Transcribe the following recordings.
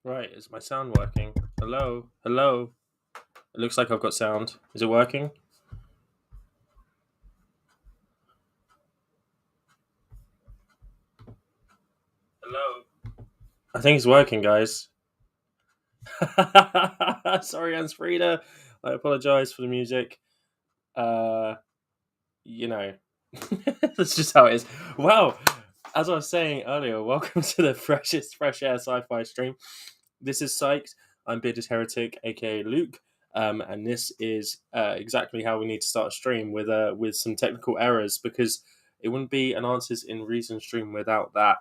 Right, is my sound working? Hello? Hello? It looks like I've got sound. Is it working? Hello? I think it's working, guys. Sorry, Hans Frida. I apologize for the music. Uh, you know, that's just how it is. Wow. As I was saying earlier, welcome to the freshest fresh air sci-fi stream. This is Psyched. I'm Bearded Heretic, aka Luke. And this is exactly how we need to start a stream with some technical errors because it wouldn't be an Answers in Reason stream without that.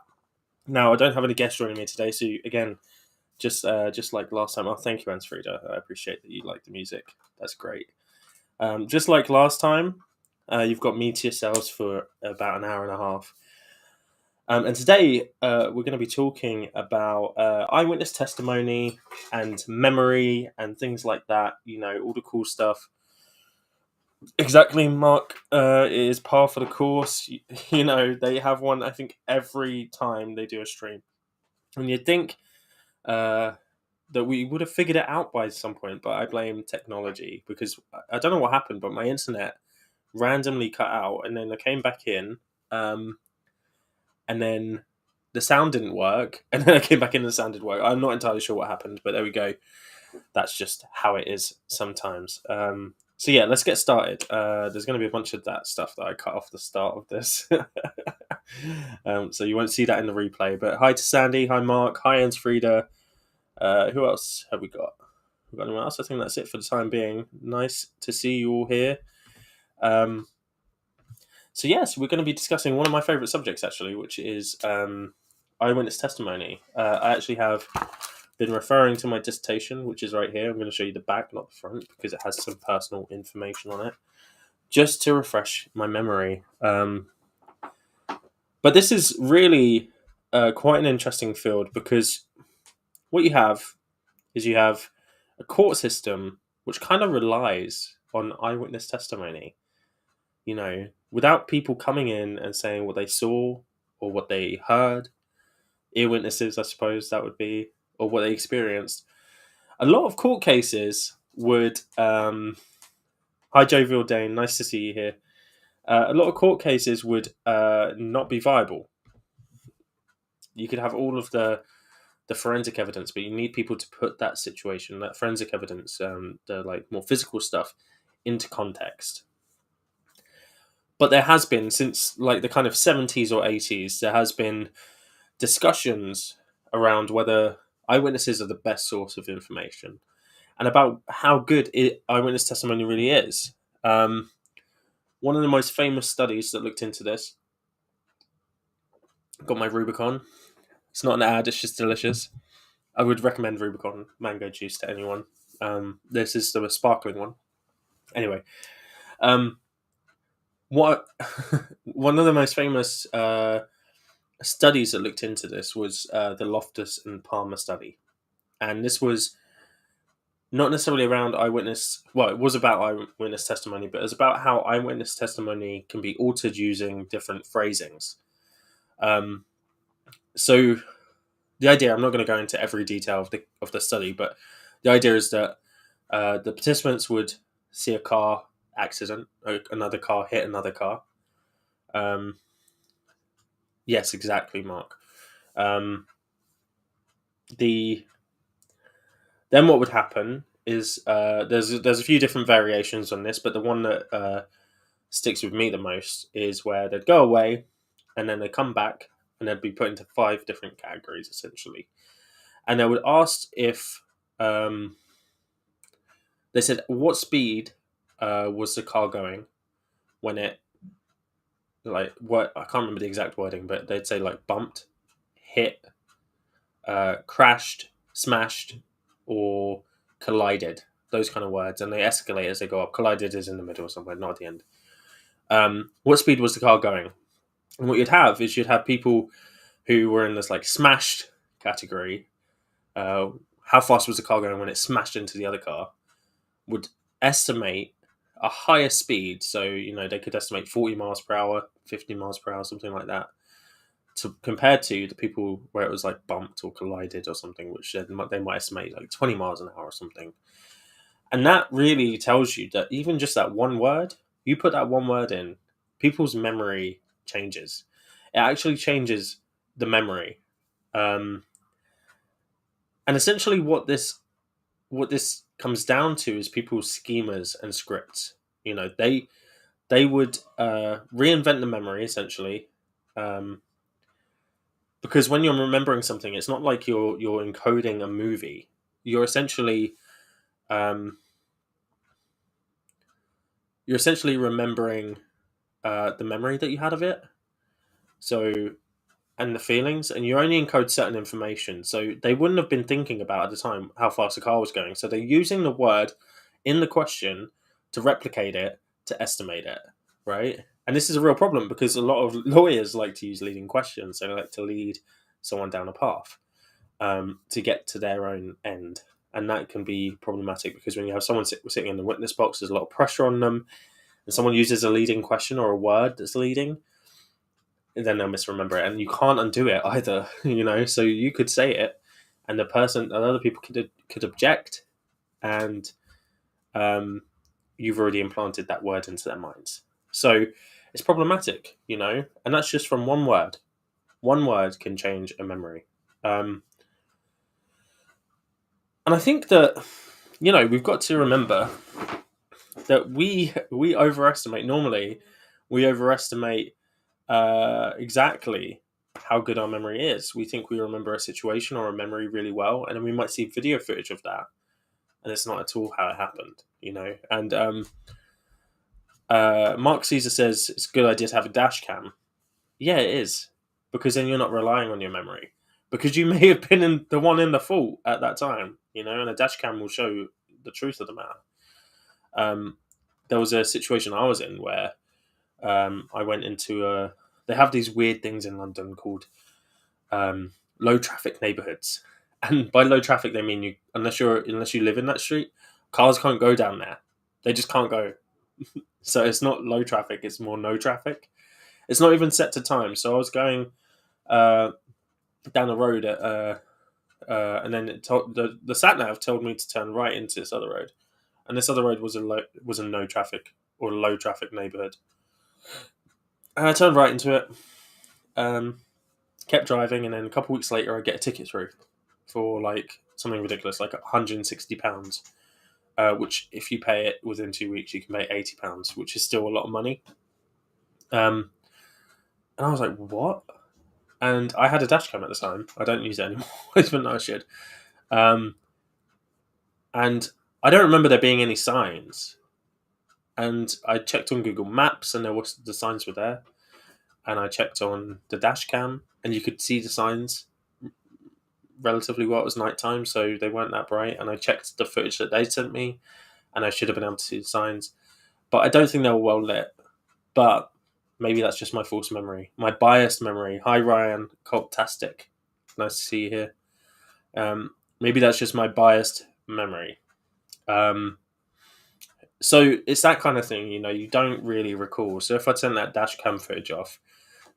Now, I don't have any guests joining me today, so again, just like last time. Oh, thank you, Ansfrida. I appreciate that you like the music. That's great. Just like last time, you've got me to yourselves for about an hour and a half. And today we're going to be talking about eyewitness testimony and memory and things like that. You know, all the cool stuff. Exactly, Mark. It is par for the course. You know, they have one, I think, every time they do a stream. And you'd think uh, that we would have figured it out by some point, but I blame technology because I don't know what happened, but my internet randomly cut out and then I came back in. And then the sound didn't work, and then I came back in and the sound did work. I'm not entirely sure what happened, but there we go. That's just how it is sometimes. So yeah, let's get started. There's going to be a bunch of that stuff that I cut off the start of this, so you won't see that in the replay. But hi to Sandy, hi Mark, hi Hans Frida. Who else have we got? We've got anyone else? I think that's it for the time being. Nice to see you all here. So yes, we're going to be discussing one of my favourite subjects actually, which is eyewitness testimony. I actually have been referring to my dissertation, which is right here. I'm going to show you the back, not the front, because it has some personal information on it, just to refresh my memory. But this is really quite an interesting field because what you have is you have a court system which kind of relies on eyewitness testimony. You know, without people coming in and saying what they saw or what they heard, ear witnesses, I suppose that would be, or what they experienced. A lot of court cases would. Hi, Jovial Dane. Nice to see you here. A lot of court cases would not be viable. You could have all of the forensic evidence, but you need people to put that situation, that forensic evidence, the like more physical stuff, into context. But there has been since like the kind of 70s or 80s, there has been discussions around whether eyewitnesses are the best source of information and about how good eyewitness testimony really is. One of the most famous studies that looked into this, got my Rubicon. It's not an ad, it's just delicious. I would recommend Rubicon mango juice to anyone. This is the sparkling one. Anyway, what one of the most famous studies that looked into this was the Loftus and Palmer study. And this was not necessarily around eyewitness. Well, it was about eyewitness testimony, but it was about how eyewitness testimony can be altered using different phrasings. So the idea, I'm not going to go into every detail of the study, but the idea is that the participants would see a car accident, another car hit another car. Yes, exactly, Mark. Then what would happen is there's a few different variations on this, but the one that sticks with me the most is where they'd go away and then they'd come back and they'd be put into 5 different categories essentially, and they would ask if they said what speed was the car going when it, like, what, I can't remember the exact wording, but they'd say like bumped, hit, crashed, smashed, or collided, those kind of words, and they escalate as they go up. Collided is in the middle somewhere, not at the end. What speed was the car going? And what you'd have is you'd have people who were in this like smashed category. How fast was the car going when it smashed into the other car? Would estimate a higher speed, so you know they could estimate 40 miles per hour, 50 miles per hour, something like that. compared to the people where it was like bumped or collided or something, which they might estimate like 20 miles an hour or something. And that really tells you that even just that one word, you put that one word in, people's memory changes. It actually changes the memory. And essentially what this comes down to is people's schemas and scripts. They would reinvent the memory essentially, because when you're remembering something, it's not like you're encoding a movie. You're essentially remembering the memory that you had of it. So, and the feelings, and you only encode certain information. So they wouldn't have been thinking about at the time how fast the car was going. So they're using the word in the question to replicate it, to estimate it, right? And this is a real problem because a lot of lawyers like to use leading questions. They like to lead someone down a path to get to their own end. And that can be problematic because when you have someone sitting in the witness box, there's a lot of pressure on them. And someone uses a leading question or a word that's leading, then they'll misremember it. And you can't undo it either, So you could say it and other people could object, and you've already implanted that word into their minds. So it's problematic, and that's just from one word. One word can change a memory. And I think that, we've got to remember that we overestimate. Normally, we overestimate exactly how good our memory is. We think we remember a situation or a memory really well, and then we might see video footage of that, and it's not at all how it happened, And Mark Caesar says it's a good idea to have a dash cam. Yeah, it is, because then you're not relying on your memory, because you may have been the one in the fault at that time, and a dash cam will show the truth of the matter. There was a situation I was in where I went into they have these weird things in London called low traffic neighborhoods, and by low traffic they mean unless you live in that street, cars can't go down there. They just can't go. So it's not low traffic; it's more no traffic. It's not even set to time. So I was going down the road and then the sat nav told me to turn right into this other road, and this other road was a no traffic or low traffic neighborhood. And I turned right into it, kept driving, and then a couple of weeks later I get a ticket through for like something ridiculous, like £160, which if you pay it within 2 weeks you can pay £80, which is still a lot of money. And I was like, what? And I had a dash cam at the time. I don't use it anymore, even though I should. And I don't remember there being any signs. And I checked on Google Maps, and the signs were there. And I checked on the dash cam, and you could see the signs relatively well. It was nighttime, so they weren't that bright. And I checked the footage that they sent me, and I should have been able to see the signs. But I don't think they were well lit. But maybe that's just my false memory, my biased memory. Hi, Ryan, Cultastic. Nice to see you here. Maybe that's just my biased memory. So it's that kind of thing, you don't really recall. So if I turned that dash cam footage off,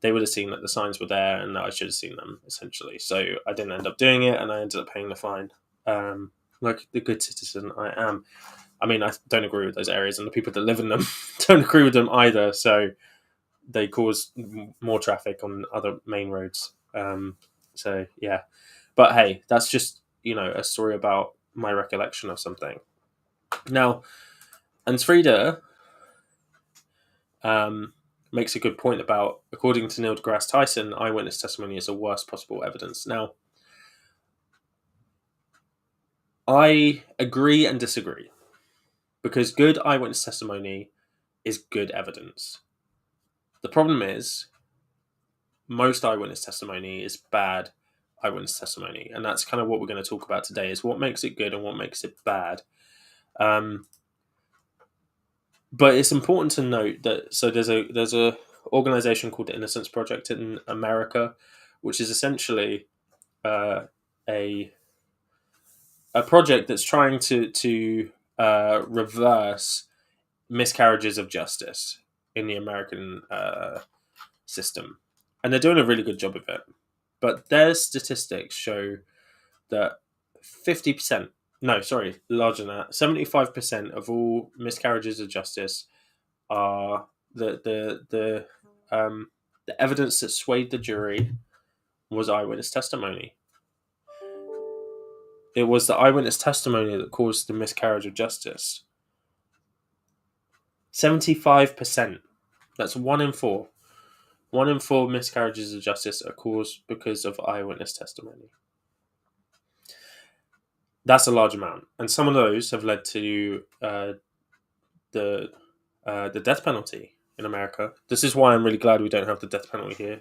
they would have seen that the signs were there and that I should have seen them, essentially. So I didn't end up doing it, and I ended up paying the fine. Like the good citizen I am. I mean, I don't agree with those areas, and the people that live in them don't agree with them either. So they cause more traffic on other main roads. So yeah, but hey, that's just a story about my recollection of something. Now, and Frida makes a good point about, according to Neil deGrasse Tyson, eyewitness testimony is the worst possible evidence. Now, I agree and disagree, because good eyewitness testimony is good evidence. The problem is, most eyewitness testimony is bad eyewitness testimony, and that's kind of what we're going to talk about today, is what makes it good and what makes it bad. But it's important to note that there's a organization called the Innocence Project in America, which is essentially a project that's trying to reverse miscarriages of justice in the American system. and they're doing a really good job of it. But their statistics show that 50%, no, sorry, larger than that, 75% of all miscarriages of justice are the evidence that swayed the jury was eyewitness testimony. It was the eyewitness testimony that caused the miscarriage of justice. 75%. That's 1 in 4. 1 in 4 miscarriages of justice are caused because of eyewitness testimony. That's a large amount, and some of those have led to the death penalty in America. This is why I'm really glad we don't have the death penalty here.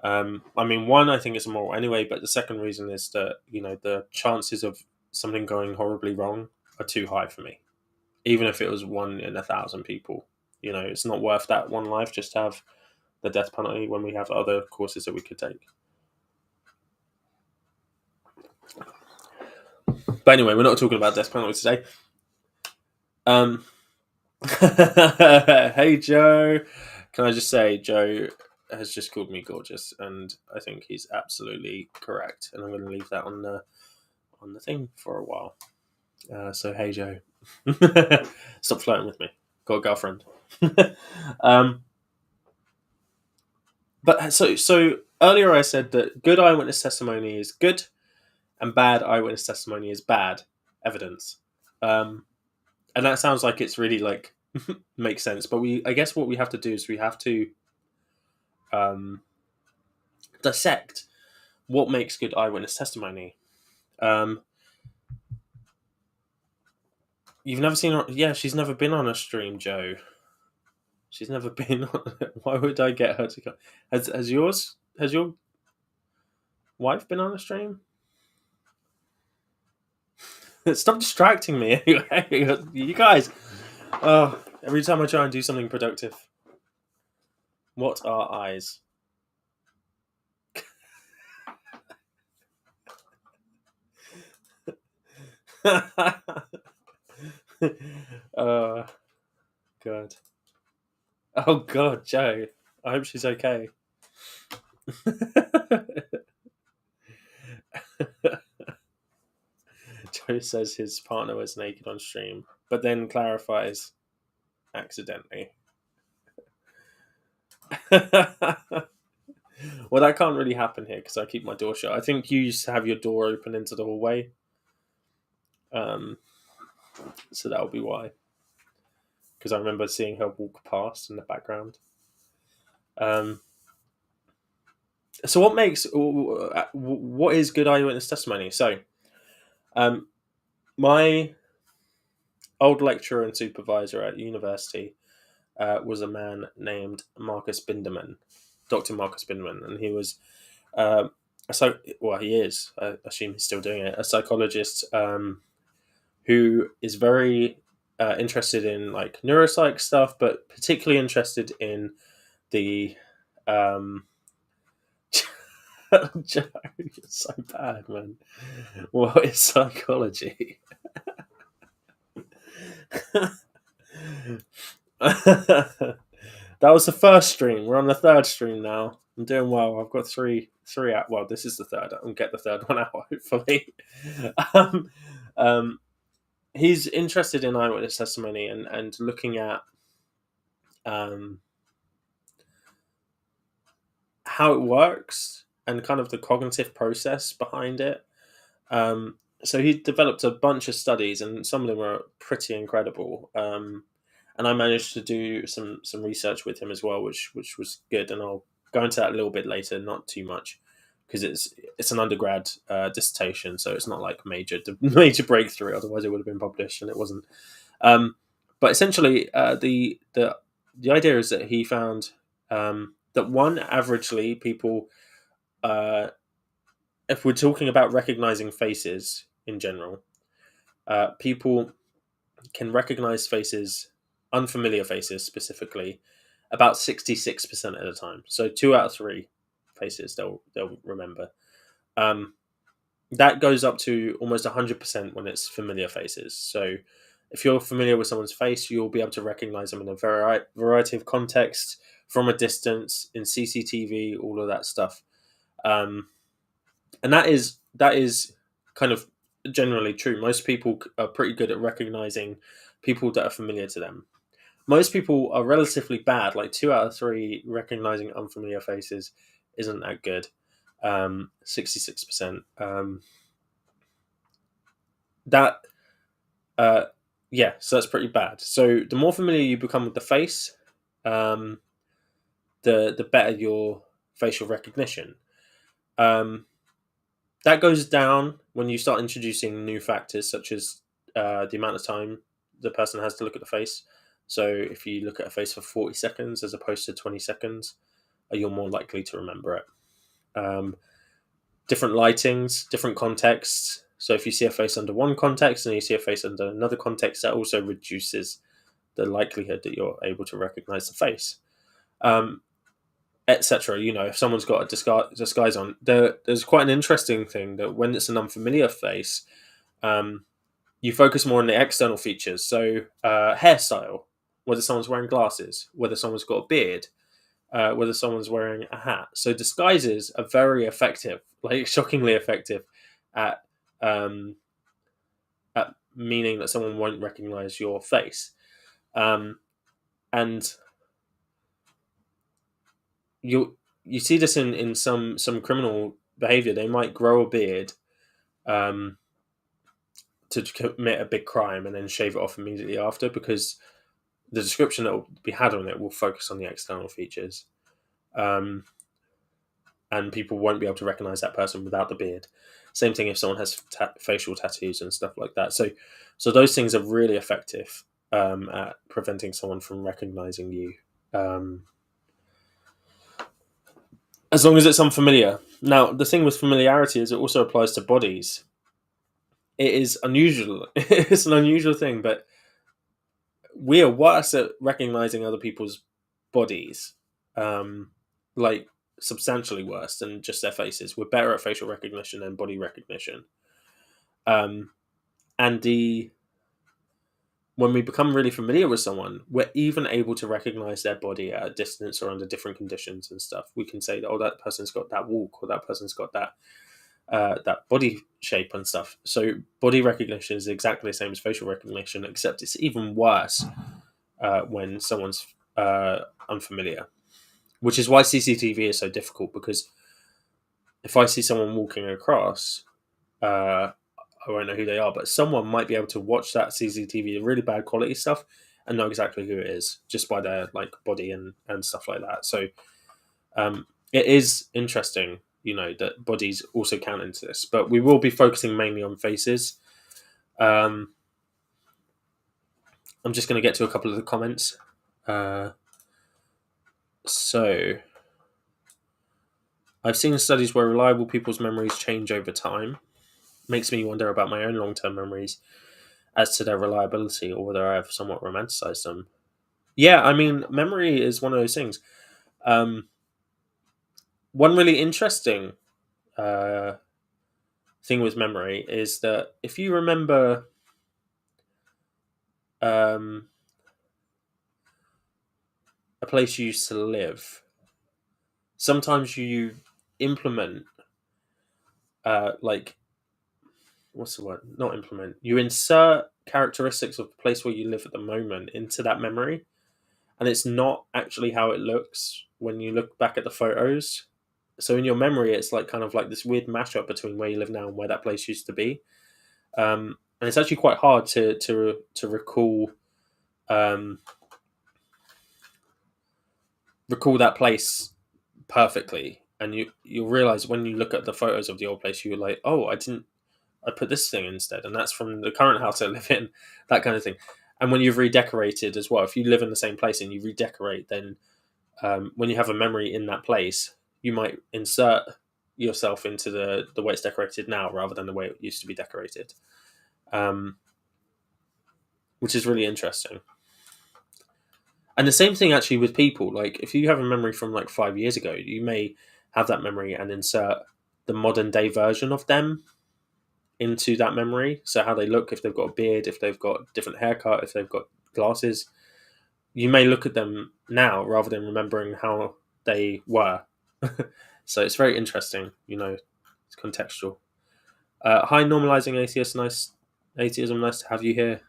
I mean, one, I think it's immoral anyway, but the second reason is that the chances of something going horribly wrong are too high for me. Even if it was 1 in 1,000 people, it's not worth that one life just to have the death penalty when we have other courses that we could take. But anyway, we're not talking about death penalty today. Hey Joe, can I just say Joe has just called me gorgeous, and I think he's absolutely correct. And I'm going to leave that on the thing for a while. So hey Joe, stop flirting with me. Got a girlfriend. But so earlier I said that good eyewitness testimony is good, and bad eyewitness testimony is bad evidence. And that sounds like it's really like makes sense, but I guess what we have to do is we have to dissect what makes good eyewitness testimony. You've never seen her? Yeah, she's never been on a stream, Joe. She's never been on. Why would I get her to come? Has your wife been on a stream? Stop distracting me. You guys. Oh, every time I try and do something productive. What are eyes? God. Oh God, Joe. I hope she's okay. Joe says his partner was naked on stream, but then clarifies accidentally. Well, that can't really happen here because I keep my door shut. I think you used to have your door open into the hallway. So that would be why. Because I remember seeing her walk past in the background. So what is good eyewitness testimony? So, my old lecturer and supervisor at university was a man named Marcus Binderman, Dr. Marcus Binderman, and he was he is. I assume he's still doing it. A psychologist who is very interested in like neuropsych stuff, but particularly interested in the Joe, you're so bad, man. What is psychology? That was the first stream. We're on the third stream now. I'm doing well. I've got three out. Well, this is the third. I'll get the third one out, hopefully. He's interested in eyewitness testimony and looking at how it works and kind of the cognitive process behind it. So he developed a bunch of studies, and some of them are pretty incredible. And I managed to do some research with him as well, which was good. And I'll go into that a little bit later, not too much, because it's an undergrad dissertation, so it's not like major breakthrough. Otherwise, it would have been published, and it wasn't. But essentially, the idea is that he found that averagely people, if we're talking about recognizing faces in general, people can recognize faces, unfamiliar faces specifically, about 66% of the time. So 2 out of 3 faces they'll remember. That goes up to almost 100% when it's familiar faces. So if you're familiar with someone's face, you'll be able to recognize them in a variety of contexts, from a distance, in CCTV, all of that stuff. And that is kind of generally true. Most people are pretty good at recognizing people that are familiar to them. Most people are relatively bad. Like 2 out of 3 recognizing unfamiliar faces isn't that good. 66%. That yeah, so that's pretty bad. So the more familiar you become with the face, the better your facial recognition. That goes down when you start introducing new factors, such as the amount of time the person has to look at the face. So if you look at a face for 40 seconds as opposed to 20 seconds, you're more likely to remember it. Different lightings, different contexts. So if you see a face under one context and you see a face under another context, that also reduces the likelihood that you're able to recognize the face, etc. If someone's got a disguise on, there's quite an interesting thing that when it's an unfamiliar face, you focus more on the external features. So hairstyle, whether someone's wearing glasses, whether someone's got a beard, whether someone's wearing a hat. So disguises are very effective, like shockingly effective at meaning that someone won't recognize your face. And you see this in some criminal behavior. They might grow a beard to commit a big crime and then shave it off immediately after, because the description that will be had on it will focus on the external features. And people won't be able to recognize that person without the beard. Same thing if someone has facial tattoos and stuff like that. So those things are really effective at preventing someone from recognizing you, as long as it's unfamiliar. Now, the thing with familiarity is it also applies to bodies. It is unusual. It's an unusual thing, but we are worse at recognizing other people's bodies, like substantially worse than just their faces. We're better at facial recognition and body recognition. And when we become really familiar with someone, we're even able to recognize their body at a distance or under different conditions and stuff. We can say, oh, that person's got that walk, or that person's got that body shape and stuff. So body recognition is exactly the same as facial recognition, except it's even worse when someone's unfamiliar, which is why CCTV is so difficult, because if I see someone walking across, I won't know who they are, but someone might be able to watch that CCTV, really bad quality stuff, and know exactly who it is just by their body and stuff like that. So it is interesting, that bodies also count into this, but we will be focusing mainly on faces. I'm just going to get to a couple of the comments. So I've seen studies where reliable people's memories change over time. Makes me wonder about my own long-term memories as to their reliability, or whether I have somewhat romanticized them. Yeah, I mean, memory is one of those things. One really interesting thing with memory is that if you remember a place you used to live, sometimes you implement what's the word? Not implement. You insert characteristics of the place where you live at the moment into that memory, and it's not actually how it looks when you look back at the photos. So in your memory, it's kind of like this weird mashup between where you live now and where that place used to be, and it's actually quite hard to recall recall that place perfectly. And you'll realize when you look at the photos of the old place, you're like, oh, I put this thing instead, and that's from the current house I live in, that kind of thing. And when you've redecorated as well, if you live in the same place and you redecorate, then when you have a memory in that place, you might insert yourself into the way it's decorated now rather than the way it used to be decorated, which is really interesting. And the same thing actually with people. If you have a memory from 5 years ago, you may have that memory and insert the modern day version of them into that memory. So how they look, if they've got a beard, if they've got different haircut, if they've got glasses, you may look at them now rather than remembering how they were. So it's very interesting, it's contextual. Hi, normalizing atheism, nice to have you here.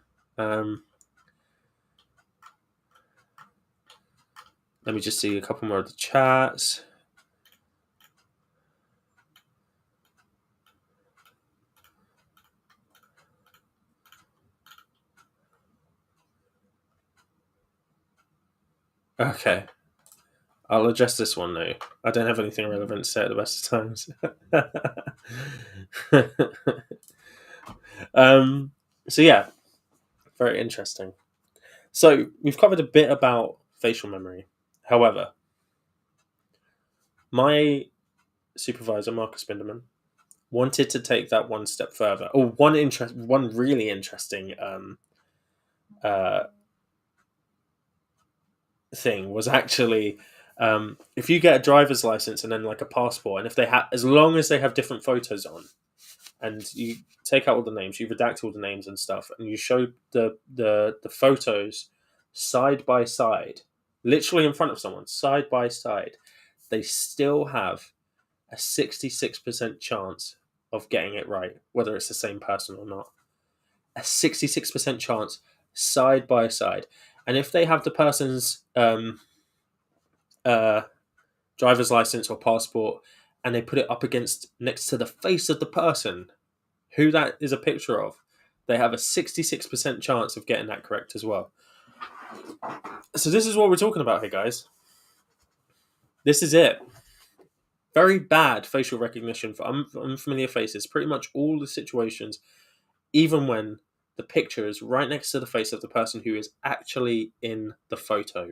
Let me just see a couple more of the chats. Okay. I'll address this one now. I don't have anything relevant to say at the best of times. So yeah, very interesting. So we've covered a bit about facial memory. However, my supervisor, Marcus Binderman, wanted to take that one step further. Oh, one really interesting uh, thing was actually if you get a driver's license and then like a passport, and if they have, as long as they have different photos on, and you take out all the names, you redact all the names and stuff, and you show the photos side by side, literally in front of someone, side by side, they still have a 66% chance of getting it right, whether it's the same person or not. A 66% chance side by side. And if they have the person's driver's license or passport and they put it up against next to the face of the person who that is a picture of, they have a 66% chance of getting that correct as well. So this is what we're talking about here, guys. This is it. Very bad facial recognition for unfamiliar faces. Pretty much all the situations, even when the picture is right next to the face of the person who is actually in the photo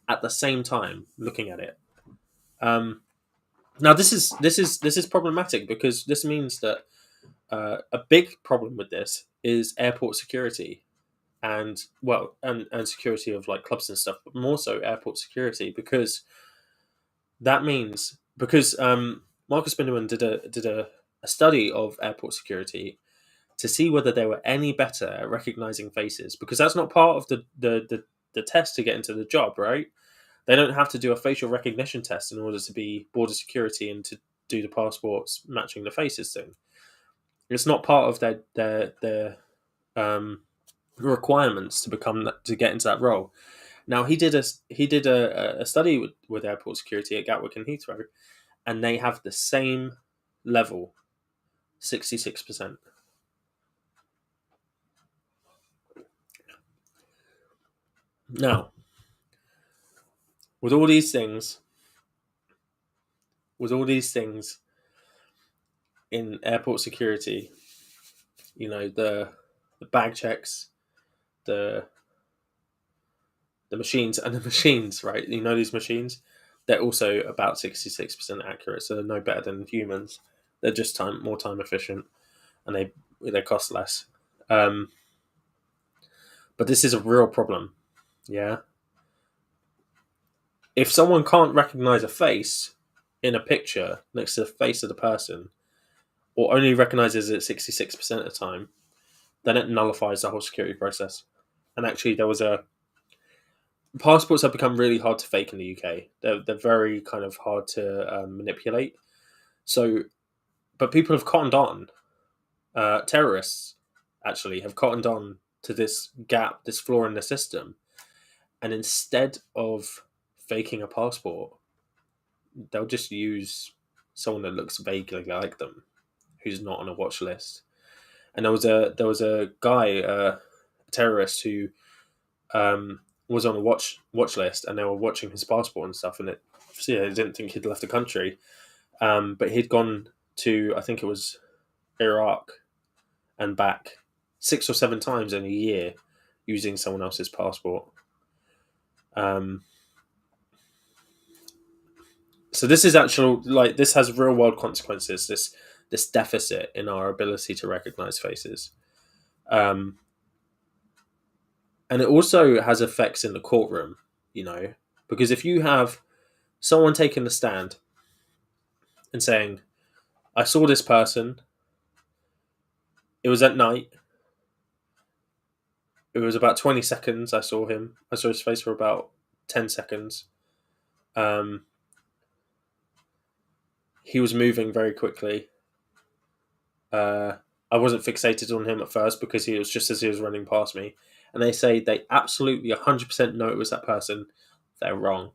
at the same time looking at it. Now this is problematic because this means that a big problem with this is airport security and security of like clubs and stuff, but more so airport security, because Marcus Binderman did a study of airport security to see whether they were any better at recognizing faces, because that's not part of the test to get into the job, right? They don't have to do a facial recognition test in order to be border security and to do the passports matching the faces thing. It's not part of their requirements to get into that role. Now he did a study with airport security at Gatwick and Heathrow, and they have the same level, 66%. Now, with all these things in airport security, the bag checks, the machines, and the machines, right? These machines, they're also about 66% accurate, so they're no better than humans. They're just more time efficient, and they cost less. But this is a real problem. Yeah. If someone can't recognize a face in a picture next to the face of the person, or only recognizes it 66% of the time, then it nullifies the whole security process. And actually, passports have become really hard to fake in the UK. They're very kind of hard to manipulate. So, but people have cottoned on. Terrorists actually have cottoned on to this gap, this flaw in the system, and instead of faking a passport, they'll just use someone that looks vaguely like them, who's not on a watch list. And there was a guy, a terrorist, who was on a watch list, and they were watching his passport and stuff, and they didn't think he'd left the country, but he'd gone to, I think it was Iraq and back 6 or 7 times in a year using someone else's passport. So this is this has real world consequences. This deficit in our ability to recognize faces, and it also has effects in the courtroom. Because if you have someone taking the stand and saying, "I saw this person. It was at night. It was about 20 seconds. I saw him. I saw his face for about 10 seconds. He was moving very quickly. I wasn't fixated on him at first because he was just as he was running past me. And they say they absolutely 100% know it was that person. They're wrong.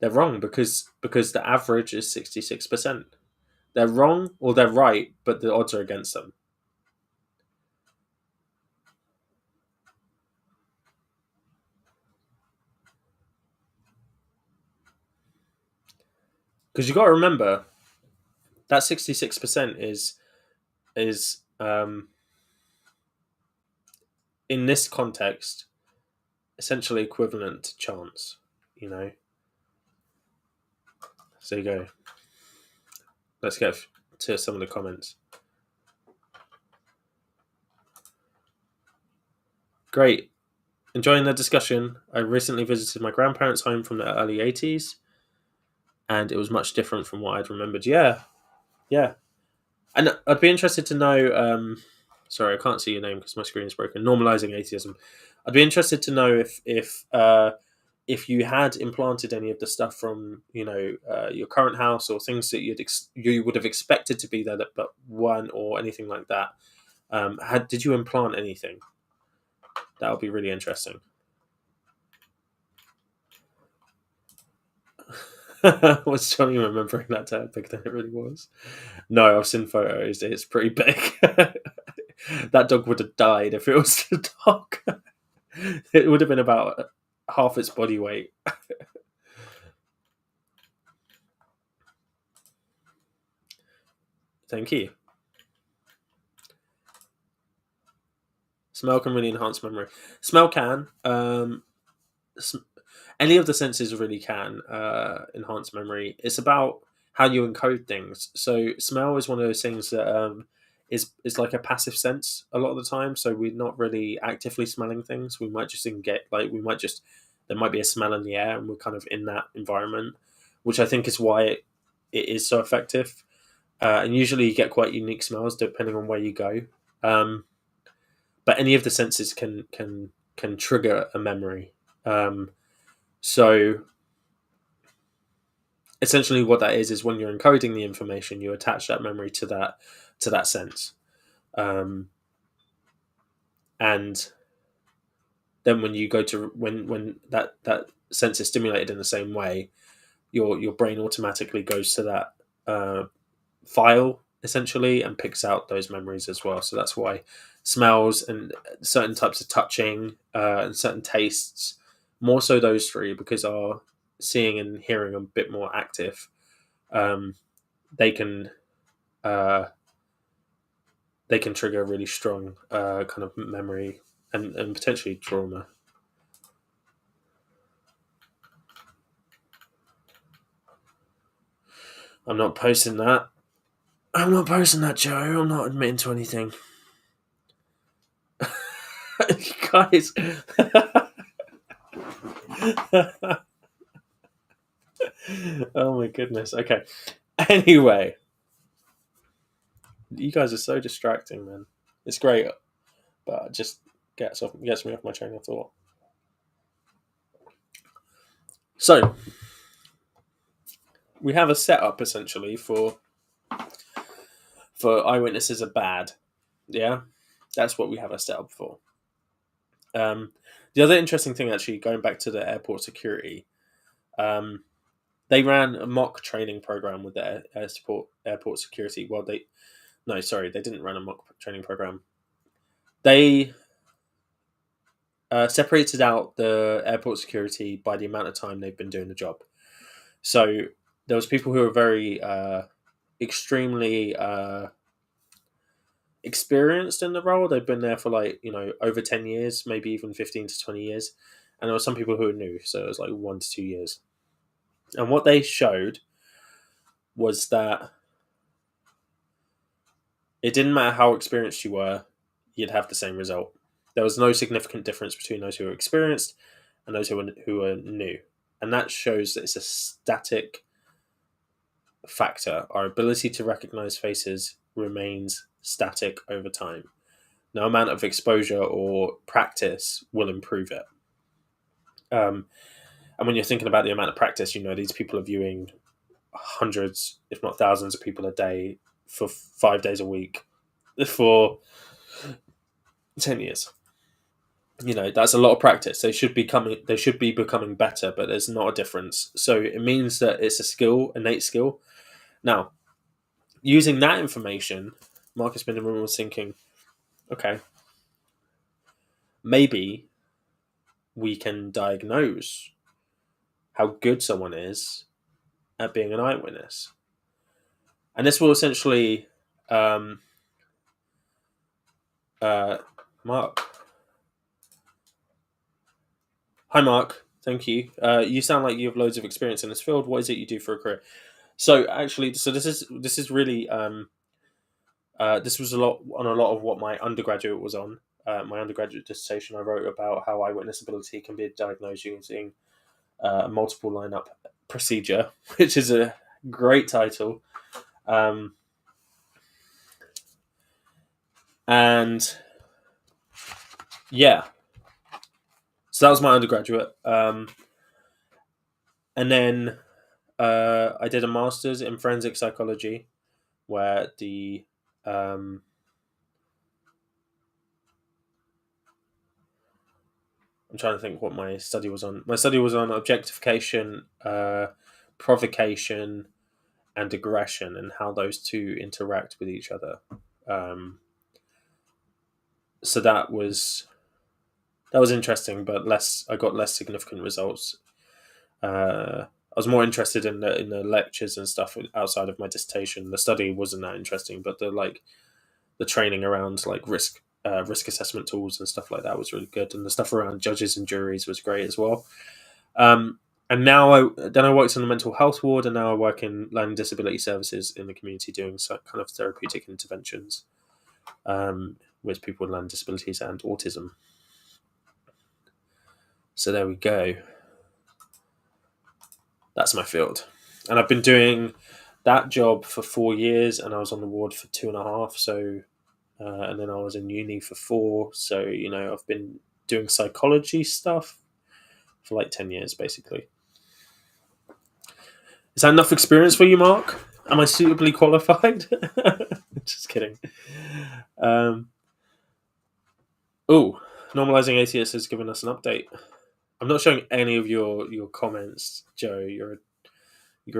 They're wrong because the average is 66%. They're wrong or they're right, but the odds are against them. Because you got to remember that 66% is in this context essentially equivalent to chance. So you go. Let's get to some of the comments. Great. Enjoying the discussion. I recently visited my grandparents' home from the early 80s, and it was much different from what I'd remembered. Yeah. And I'd be interested to know. Sorry, I can't see your name because my screen is broken. Normalizing atheism. I'd be interested to know if you had implanted any of the stuff from your current house or things that you would have expected to be there but weren't, or anything like that. Did you implant anything? That would be really interesting. Was Johnny remembering that to how big than it really was? No, I've seen photos. It's pretty big. That dog would have died if it was a dog. It would have been about half its body weight. Thank you. Smell can really enhance memory. Smell can. Any of the senses really can enhance memory. It's about how you encode things. So smell is one of those things that is like a passive sense a lot of the time. So we're not really actively smelling things. We might just there might be a smell in the air, and we're kind of in that environment, which I think is why it is so effective. And usually you get quite unique smells depending on where you go. But any of the senses can trigger a memory. So essentially what that is when you're encoding the information, you attach that memory to that sense. And then when you go to when that sense is stimulated in the same way, your brain automatically goes to that file essentially and picks out those memories as well. So that's why smells and certain types of touching and certain tastes, more so those three, because our seeing and hearing are a bit more active, they can trigger a really strong kind of memory and potentially trauma. I'm not posting that, Joe. I'm not admitting to anything. You guys. Oh my goodness. Okay. Anyway, you guys are so distracting, man. It's great, but it just gets me off my train of thought. So we have a setup essentially for eyewitnesses are bad. Yeah, that's what we have a setup for. The other interesting thing, actually, going back to the airport security, they ran a mock training program with the airport security. Well, they didn't run a mock training program. They separated out the airport security by the amount of time they've been doing the job. So there was people who were very extremely experienced in the role. They've been there for over 10 years, maybe even 15 to 20 years. And there were some people who were new, so it was 1 to 2 years. And what they showed was that it didn't matter how experienced you were, you'd have the same result. There was no significant difference between those who were experienced and those who were new. And that shows that it's a static factor. Our ability to recognize faces remains static over time. No amount of exposure or practice will improve it. And when you're thinking about the amount of practice, these people are viewing hundreds, if not thousands, of people a day for 5 days a week for 10 years. That's a lot of practice. They should be becoming better, but there's not a difference. So it means that it's a skill, innate skill. Now, using that information, Marcus Binderman was thinking, okay, maybe we can diagnose how good someone is at being an eyewitness. And this will essentially, Mark. Hi, Mark. Thank you. You sound like you have loads of experience in this field. What is it you do for a career? So actually, this is really this was a lot of what my undergraduate was on. My undergraduate dissertation, I wrote about how eyewitness ability can be diagnosed using a multiple lineup procedure, which is a great title. And yeah, so that was my undergraduate. And then I did a master's in forensic psychology, where I'm trying to think what my study was on. My study was on objectification, provocation, and aggression, and how those two interact with each other. So that was interesting, but I got less significant results. I was more interested in the lectures and stuff outside of my dissertation. The study wasn't that interesting, but the training around risk assessment tools and stuff like that was really good, and the stuff around judges and juries was great as well. And now I worked in the mental health ward, and now I work in learning disability services in the community, doing some kind of therapeutic interventions with people with learning disabilities and autism. So there we go. That's my field, and I've been doing that job for 4 years, and I was on the ward for 2.5. So, and then I was in uni for 4. So I've been doing psychology stuff for 10 years, basically. Is that enough experience for you, Mark? Am I suitably qualified? Just kidding. Normalizing ATS has given us an update. I'm not showing any of your comments, Joe. You're a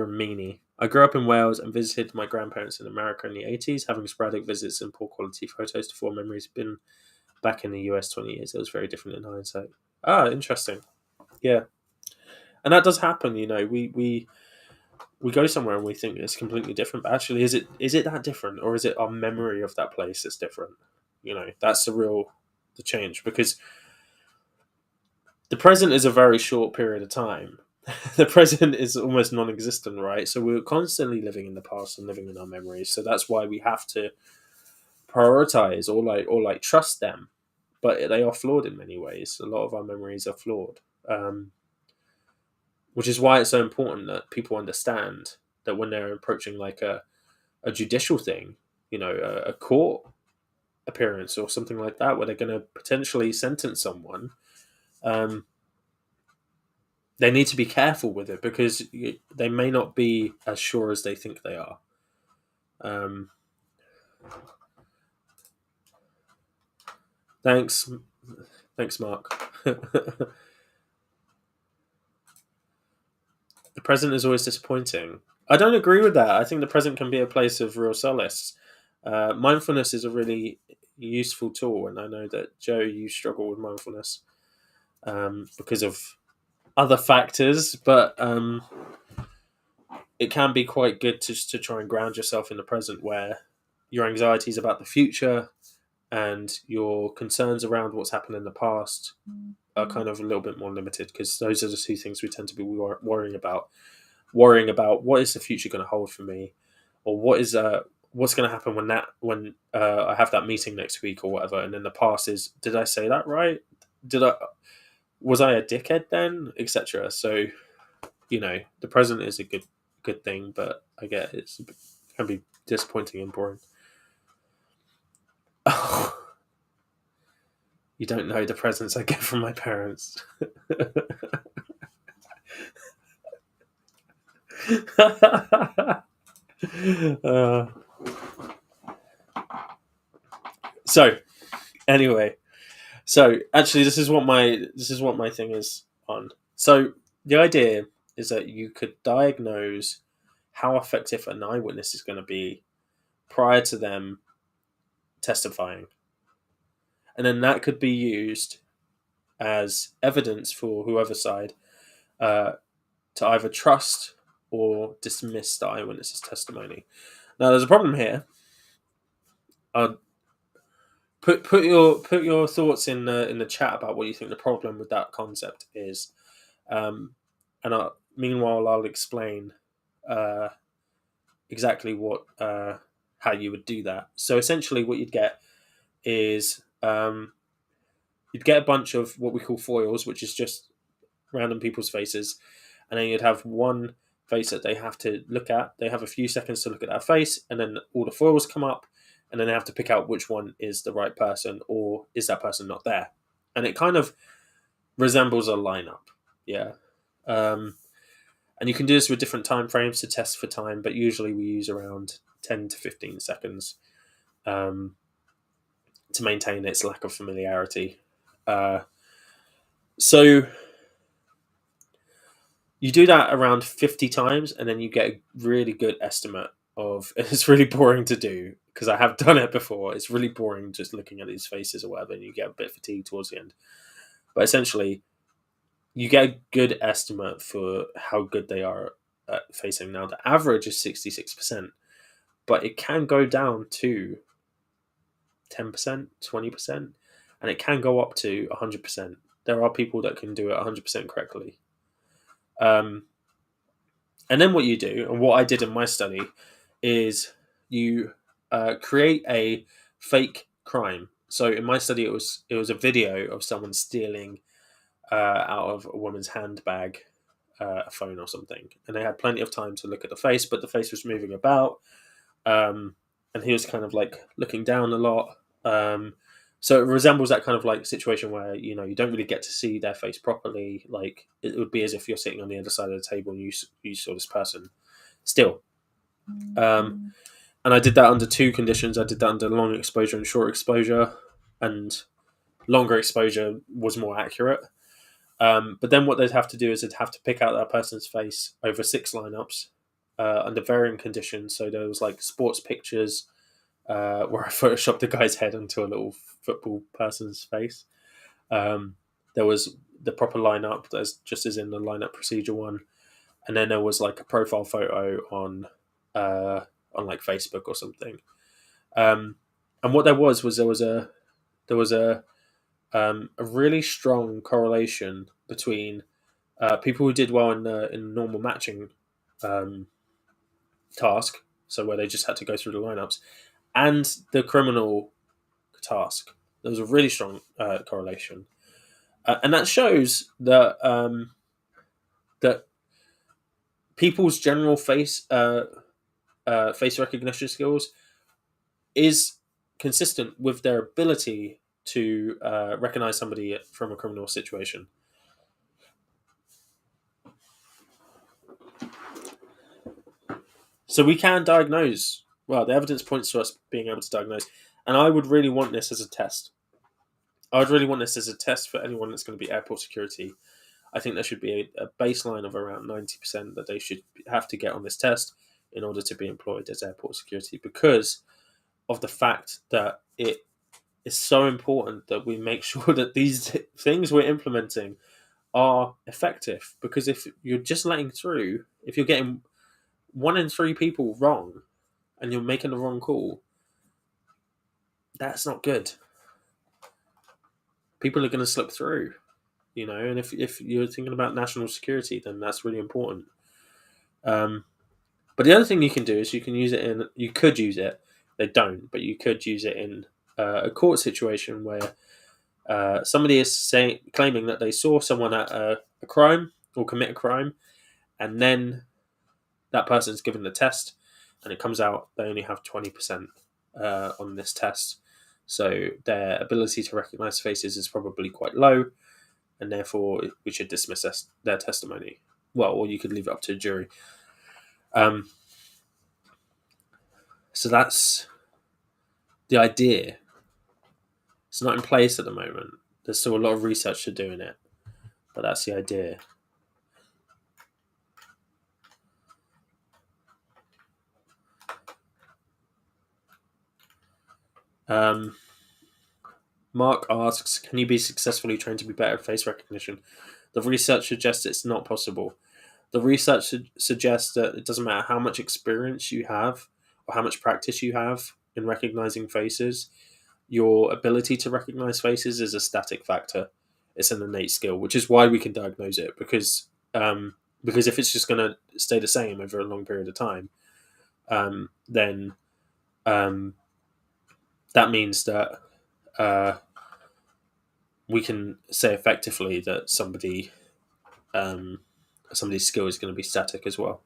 meanie. I grew up in Wales and visited my grandparents in America in the 80s, having sporadic visits and poor quality photos to form memories. Been back in the US 20 years. It was very different in hindsight. Interesting. Yeah. And that does happen, we go somewhere and we think it's completely different, but actually is it that different, or is it our memory of that place that's different? That's the change, because the present is a very short period of time. The present is almost non-existent, right? So we're constantly living in the past and living in our memories. So that's why we have to prioritize or trust them, but they are flawed in many ways. A lot of our memories are flawed, which is why it's so important that people understand that when they're approaching a judicial thing, a court appearance or something like that, where they're going to potentially sentence someone, they need to be careful with it, because they may not be as sure as they think they are. Thanks, Mark. The present is always disappointing. I don't agree with that. I think the present can be a place of real solace. Mindfulness is a really useful tool, and I know that, Joe, you struggle with mindfulness because of other factors, but it can be quite good to try and ground yourself in the present, where your anxieties about the future and your concerns around what's happened in the past are kind of a little bit more limited, because those are the two things we tend to be worrying about. Worrying about what is the future going to hold for me, or what's going to happen when I have that meeting next week or whatever. And then the past is, did I say that right? Was I a dickhead then, etc. So the present is a good thing, but I get it can be disappointing and boring. You don't know the presents I get from my parents. uh, so anyway, so actually, this is what my thing is on. So the idea is that you could diagnose how effective an eyewitness is going to be prior to them testifying, and then that could be used as evidence for whoever side uh, to either trust or dismiss the eyewitness's testimony. Now, there's a problem here. Put your thoughts in the chat about what you think the problem with that concept is, and meanwhile I'll explain uh, exactly what how you would do that. So essentially, what you'd get is you'd get a bunch of what we call foils, which is just random people's faces, and then you'd have one face that they have to look at. They have a few seconds to look at that face, and then all the foils come up, and then they have to pick out which one is the right person, or is that person not there. And it kind of resembles a lineup, yeah. And you can do this with different time frames to test for time, but usually we use around 10 to 15 seconds to maintain its lack of familiarity. So you do that around 50 times, and then you get a really good estimate of. It's really boring to do because I have done it before. It's really boring just looking at these faces or whatever, and you get a bit fatigued towards the end. But essentially, you get a good estimate for how good they are at facing. Now, the average is 66%, but it can go down to 10%, 20%, and it can go up to 100%. There are people that can do it 100% correctly. And then what you do, and what I did in my study, is you create a fake crime. So in my study, it was a video of someone stealing out of a woman's handbag, a phone or something, and they had plenty of time to look at the face, but the face was moving about, and he was kind of like looking down a lot. So it resembles that kind of like situation where you don't really get to see their face properly. Like it would be as if you're sitting on the other side of the table and you saw this person still. And I did that under two conditions. I did that under long exposure and short exposure, and longer exposure was more accurate. But then what they'd have to do is they'd have to pick out that person's face over 6 lineups under varying conditions. So there was like sports pictures where I photoshopped the guy's head into a little football person's face. There was the proper lineup, just as in the lineup procedure one, and then there was like a profile photo on like Facebook or something. And what there was a really strong correlation between people who did well in the normal matching task, so where they just had to go through the lineups, and the criminal task. There was a really strong correlation, and that shows that that people's general face recognition skills is consistent with their ability to recognize somebody from a criminal situation. So we can diagnose. Well, the evidence points to us being able to diagnose. And I would really want this as a test. I would really want this as a test for anyone that's going to be airport security. I think there should be a baseline of around 90% that they should have to get on this test in order to be employed as airport security, because of the fact that it is so important that we make sure that these things we're implementing are effective. Because if you're just letting through, if you're getting 1 in 3 people wrong and you're making the wrong call, that's not good. People are going to slip through, and if you're thinking about national security, then that's really important. But the other thing you can do is you could use it, they don't, but you could use it in a court situation where somebody is claiming that they saw someone at a crime or commit a crime, and then that person's given the test, and it comes out they only have 20% on this test. So their ability to recognize faces is probably quite low, and therefore we should dismiss their testimony. Well, or you could leave it up to a jury. So that's the idea. It's not in place at the moment. There's still a lot of research to do in it, but that's the idea. Mark asks, can you be successfully trained to be better at face recognition? The research suggests it's not possible. The research suggests that it doesn't matter how much experience you have or how much practice you have in recognizing faces. Your ability to recognize faces is a static factor. It's an innate skill, which is why we can diagnose it, because if it's just going to stay the same over a long period of time, then that means that we can say effectively that somebody's skill is going to be static as well.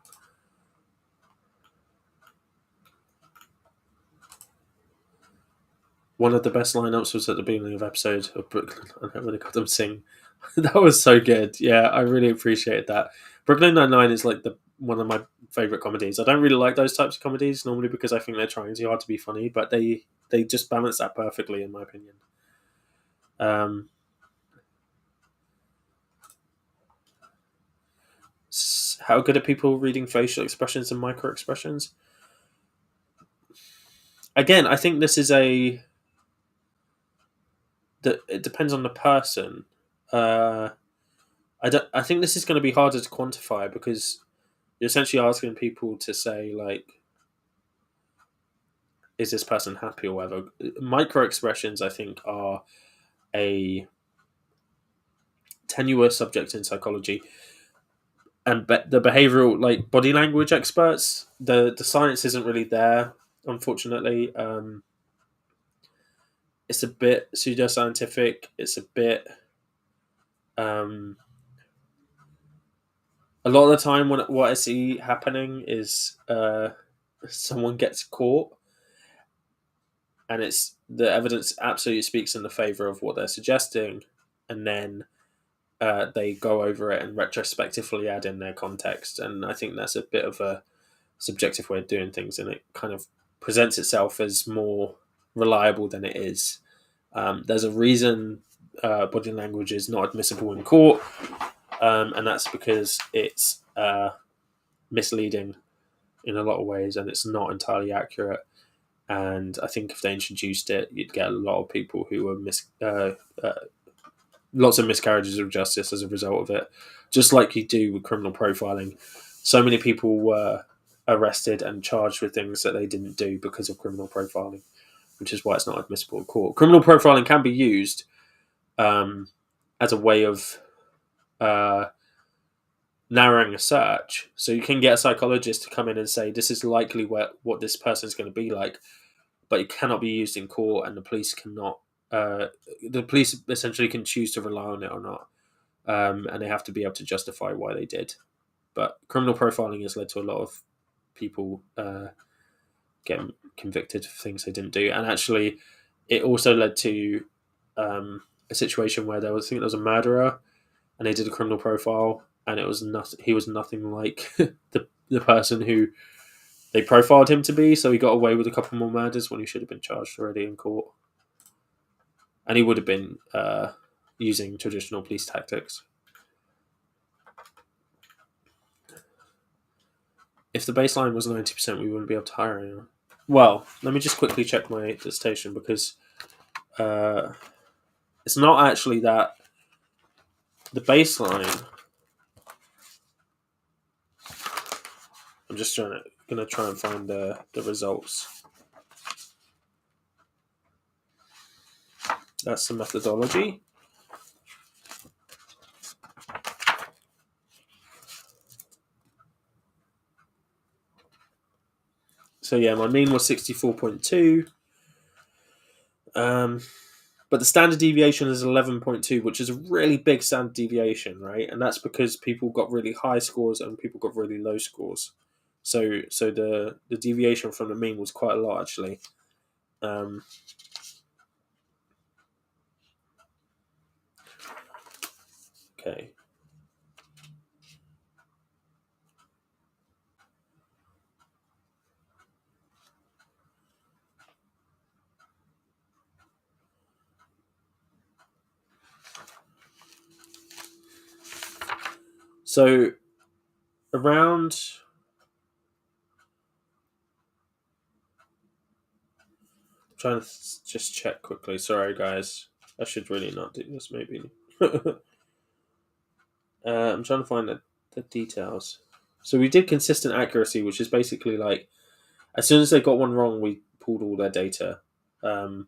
One of the best lineups was at the beginning of episode of Brooklyn. I really got them sing. That was so good. Yeah, I really appreciated that. Brooklyn Nine-Nine is like one of my favorite comedies. I don't really like those types of comedies normally because I think they're trying too hard to be funny, but they just balance that perfectly, in my opinion. How good are people reading facial expressions and micro expressions? Again, I think this is it depends on the person. I think this is going to be harder to quantify because you're essentially asking people to say, like, is this person happy or whatever. Micro expressions, I think, are a tenuous subject in psychology, and the behavioral, like, body language experts, the science isn't really there, unfortunately. It's a bit pseudoscientific. It's a bit a lot of the time what I see happening is someone gets caught, and it's the evidence absolutely speaks in the favor of what they're suggesting, and then they go over it and retrospectively add in their context. And I think that's a bit of a subjective way of doing things, and it kind of presents itself as more reliable than it is. There's a reason body language is not admissible in court, and that's because it's misleading in a lot of ways, and it's not entirely accurate. And I think if they introduced it, you'd get a lot of people who were lots of miscarriages of justice as a result of it, just like you do with criminal profiling. So many people were arrested and charged with things that they didn't do because of criminal profiling, which is why it's not admissible in court. Criminal profiling can be used as a way of narrowing a search. So you can get a psychologist to come in and say, this is likely what this person is going to be like, but it cannot be used in court, and the police cannot. The police essentially can choose to rely on it or not, and they have to be able to justify why they did. But criminal profiling has led to a lot of people getting convicted for things they didn't do, and actually, it also led to a situation where there was a murderer, and they did a criminal profile, and it was nothing. He was nothing like the person who they profiled him to be, so he got away with a couple more murders when he should have been charged already in court. And he would have been using traditional police tactics. If the baseline was 90%, we wouldn't be able to hire anyone. Well, let me just quickly check my dissertation, because it's not actually that. The baseline, I'm just going to try and find the results. That's the methodology. So yeah, my mean was 64.2. But the standard deviation is 11.2, which is a really big standard deviation, right? And that's because people got really high scores and people got really low scores. So the deviation from the mean was quite a lot, actually. Okay. So around, trying to just check quickly. Sorry, guys. I should really not do this. Maybe. I'm trying to find the details. So we did consistent accuracy, which is basically like as soon as they got one wrong, we pulled all their data. Um,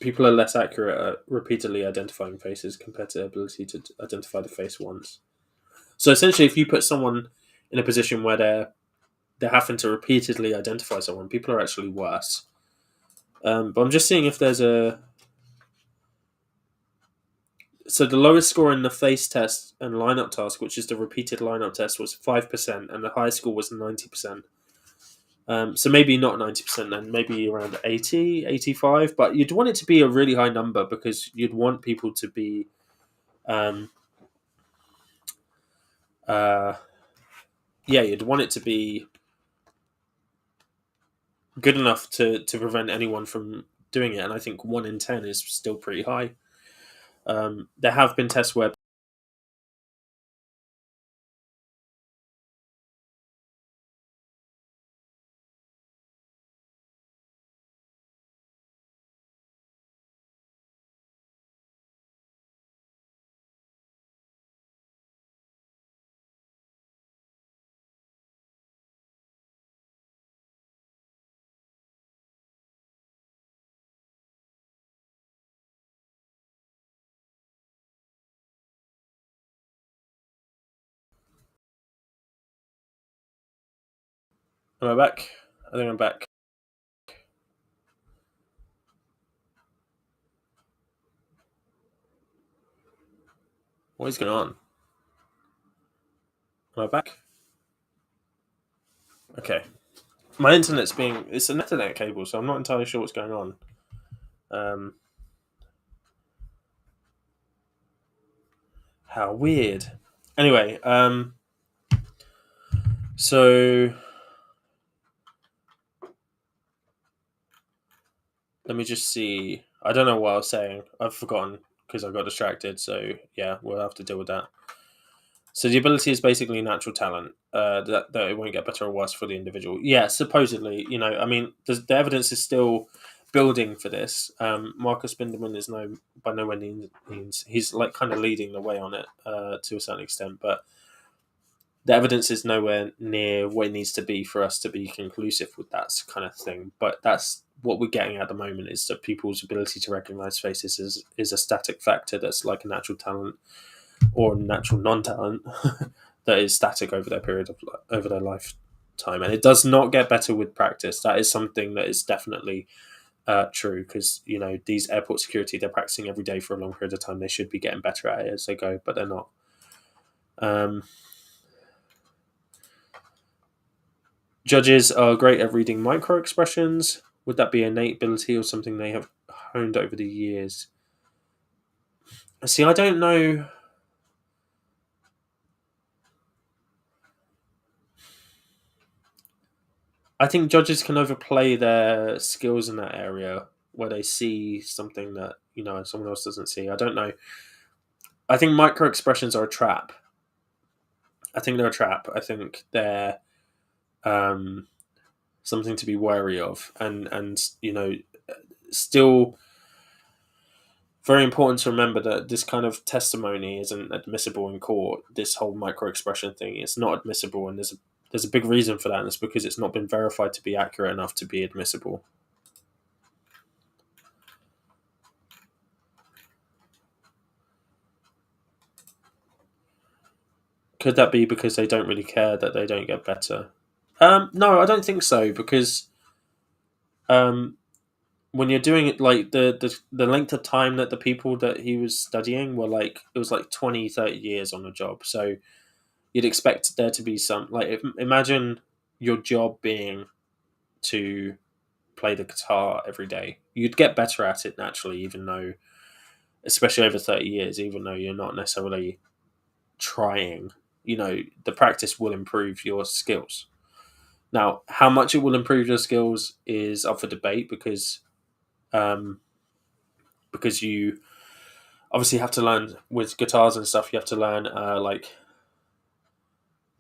People are less accurate at repeatedly identifying faces compared to their ability to identify the face once. So essentially, if you put someone in a position where they're having to repeatedly identify someone, people are actually worse. But I'm just seeing if there's a. So the lowest score in the face test and lineup task, which is the repeated lineup test, was 5%, and the highest score was 90%. So maybe not 90% then, maybe around 80, 85, but you'd want it to be a really high number because you'd want people to be um, you'd want it to be good enough to prevent anyone from doing it. And I think 1 in 10 is still pretty high. There have been tests where am I back? I think I'm back. What is going on? Am I back? Okay. My internet's it's an Ethernet cable, so I'm not entirely sure what's going on. How weird. Anyway, so let me just see. I don't know what I was saying. I've forgotten because I got distracted. So yeah, we'll have to deal with that. So the ability is basically natural talent. That it won't get better or worse for the individual. Yeah, supposedly. I mean, the evidence is still building for this. Marcus Binderman is by no means he's like kind of leading the way on it to a certain extent, but the evidence is nowhere near what it needs to be for us to be conclusive with that kind of thing. But that's what we're getting at the moment is that people's ability to recognize faces is a static factor that's like a natural talent or natural non-talent that is static over their over their lifetime, and it does not get better with practice. That is something that is definitely true because these airport security, they're practicing every day for a long period of time. They should be getting better at it as they go, but they're not. Judges are great at reading micro expressions. Would that be innate ability or something they have honed over the years? See, I don't know. I think judges can overplay their skills in that area where they see something that someone else doesn't see. I don't know. I think micro expressions are a trap. I think they're a trap. I think they're something to be wary of, and still very important to remember that this kind of testimony isn't admissible in court. This whole micro expression thing is not admissible, and there's a big reason for that, and it's because it's not been verified to be accurate enough to be admissible. Could that be because they don't really care that they don't get better? No, I don't think so, because when you're doing it, like the length of time that the people that he was studying were like, it was like 20, 30 years on a job. So you'd expect there to be some, like, imagine your job being to play the guitar every day. You'd get better at it naturally, even though, especially over 30 years, even though you're not necessarily trying, the practice will improve your skills. Now, how much it will improve your skills is up for debate because you obviously have to learn with guitars and stuff. You have to learn like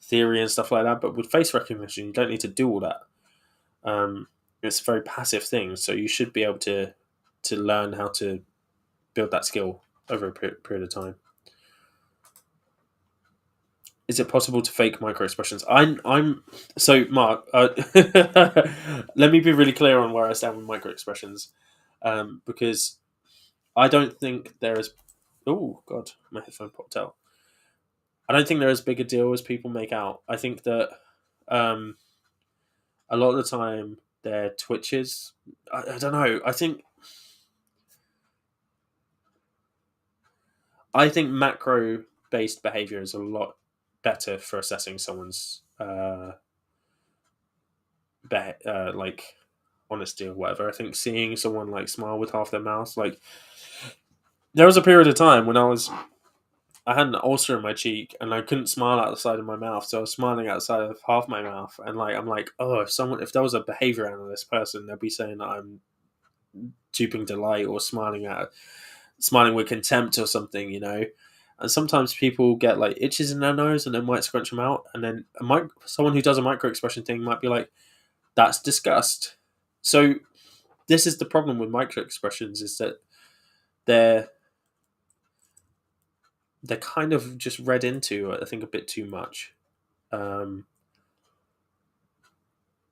theory and stuff like that. But with face recognition, you don't need to do all that. It's a very passive thing, so you should be able to learn how to build that skill over a period of time. Is it possible to fake microexpressions? I'm so Mark. Let me be really clear on where I stand with microexpressions, because I don't think there is. Oh God, my headphone popped out. I don't think they're as big a deal as people make out. I think that a lot of the time their twitches. I don't know. I think macro based behavior is a lot better for assessing someone's like honesty or whatever. I think seeing someone like smile with half their mouth, like there was a period of time when I had an ulcer in my cheek and I couldn't smile out the side of my mouth, so I was smiling outside of half my mouth, and like I'm like, oh, if there was a behavior analyst person, they'd be saying that I'm duping delight or smiling with contempt or something, And sometimes people get like itches in their nose and they might scrunch them out, and then someone who does a micro expression thing might be like, "That's disgust." So this is the problem with micro expressions, is that they're kind of just read into, I think, a bit too much. Now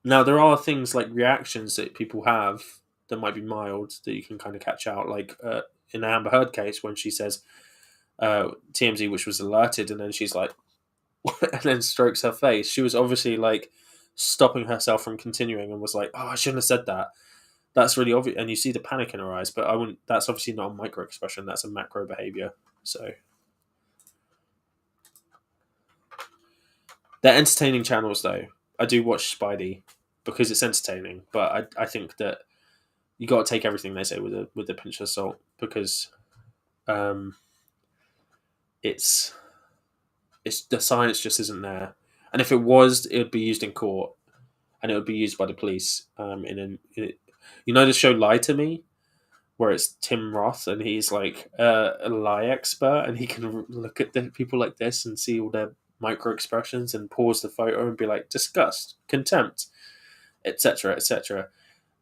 there are things like reactions that people have that might be mild that you can kind of catch out, like in the Amber Heard case when she says TMZ, which was alerted, and then she's like, and then strokes her face. She was obviously like stopping herself from continuing and was like, "Oh, I shouldn't have said that." That's really obvious, and you see the panic in her eyes. But I wouldn't. That's obviously not a micro expression. That's a macro behavior. So they're entertaining channels, though. I do watch Spidey because it's entertaining, but I think that you got to take everything they say with a pinch of salt, because it's the science just isn't there. And if it was, it would be used in court, and it would be used by the police. The show Lie to Me, where it's Tim Roth, and he's like a lie expert, and he can look at the people like this and see all their micro expressions and pause the photo and be like disgust, contempt, etc., etc.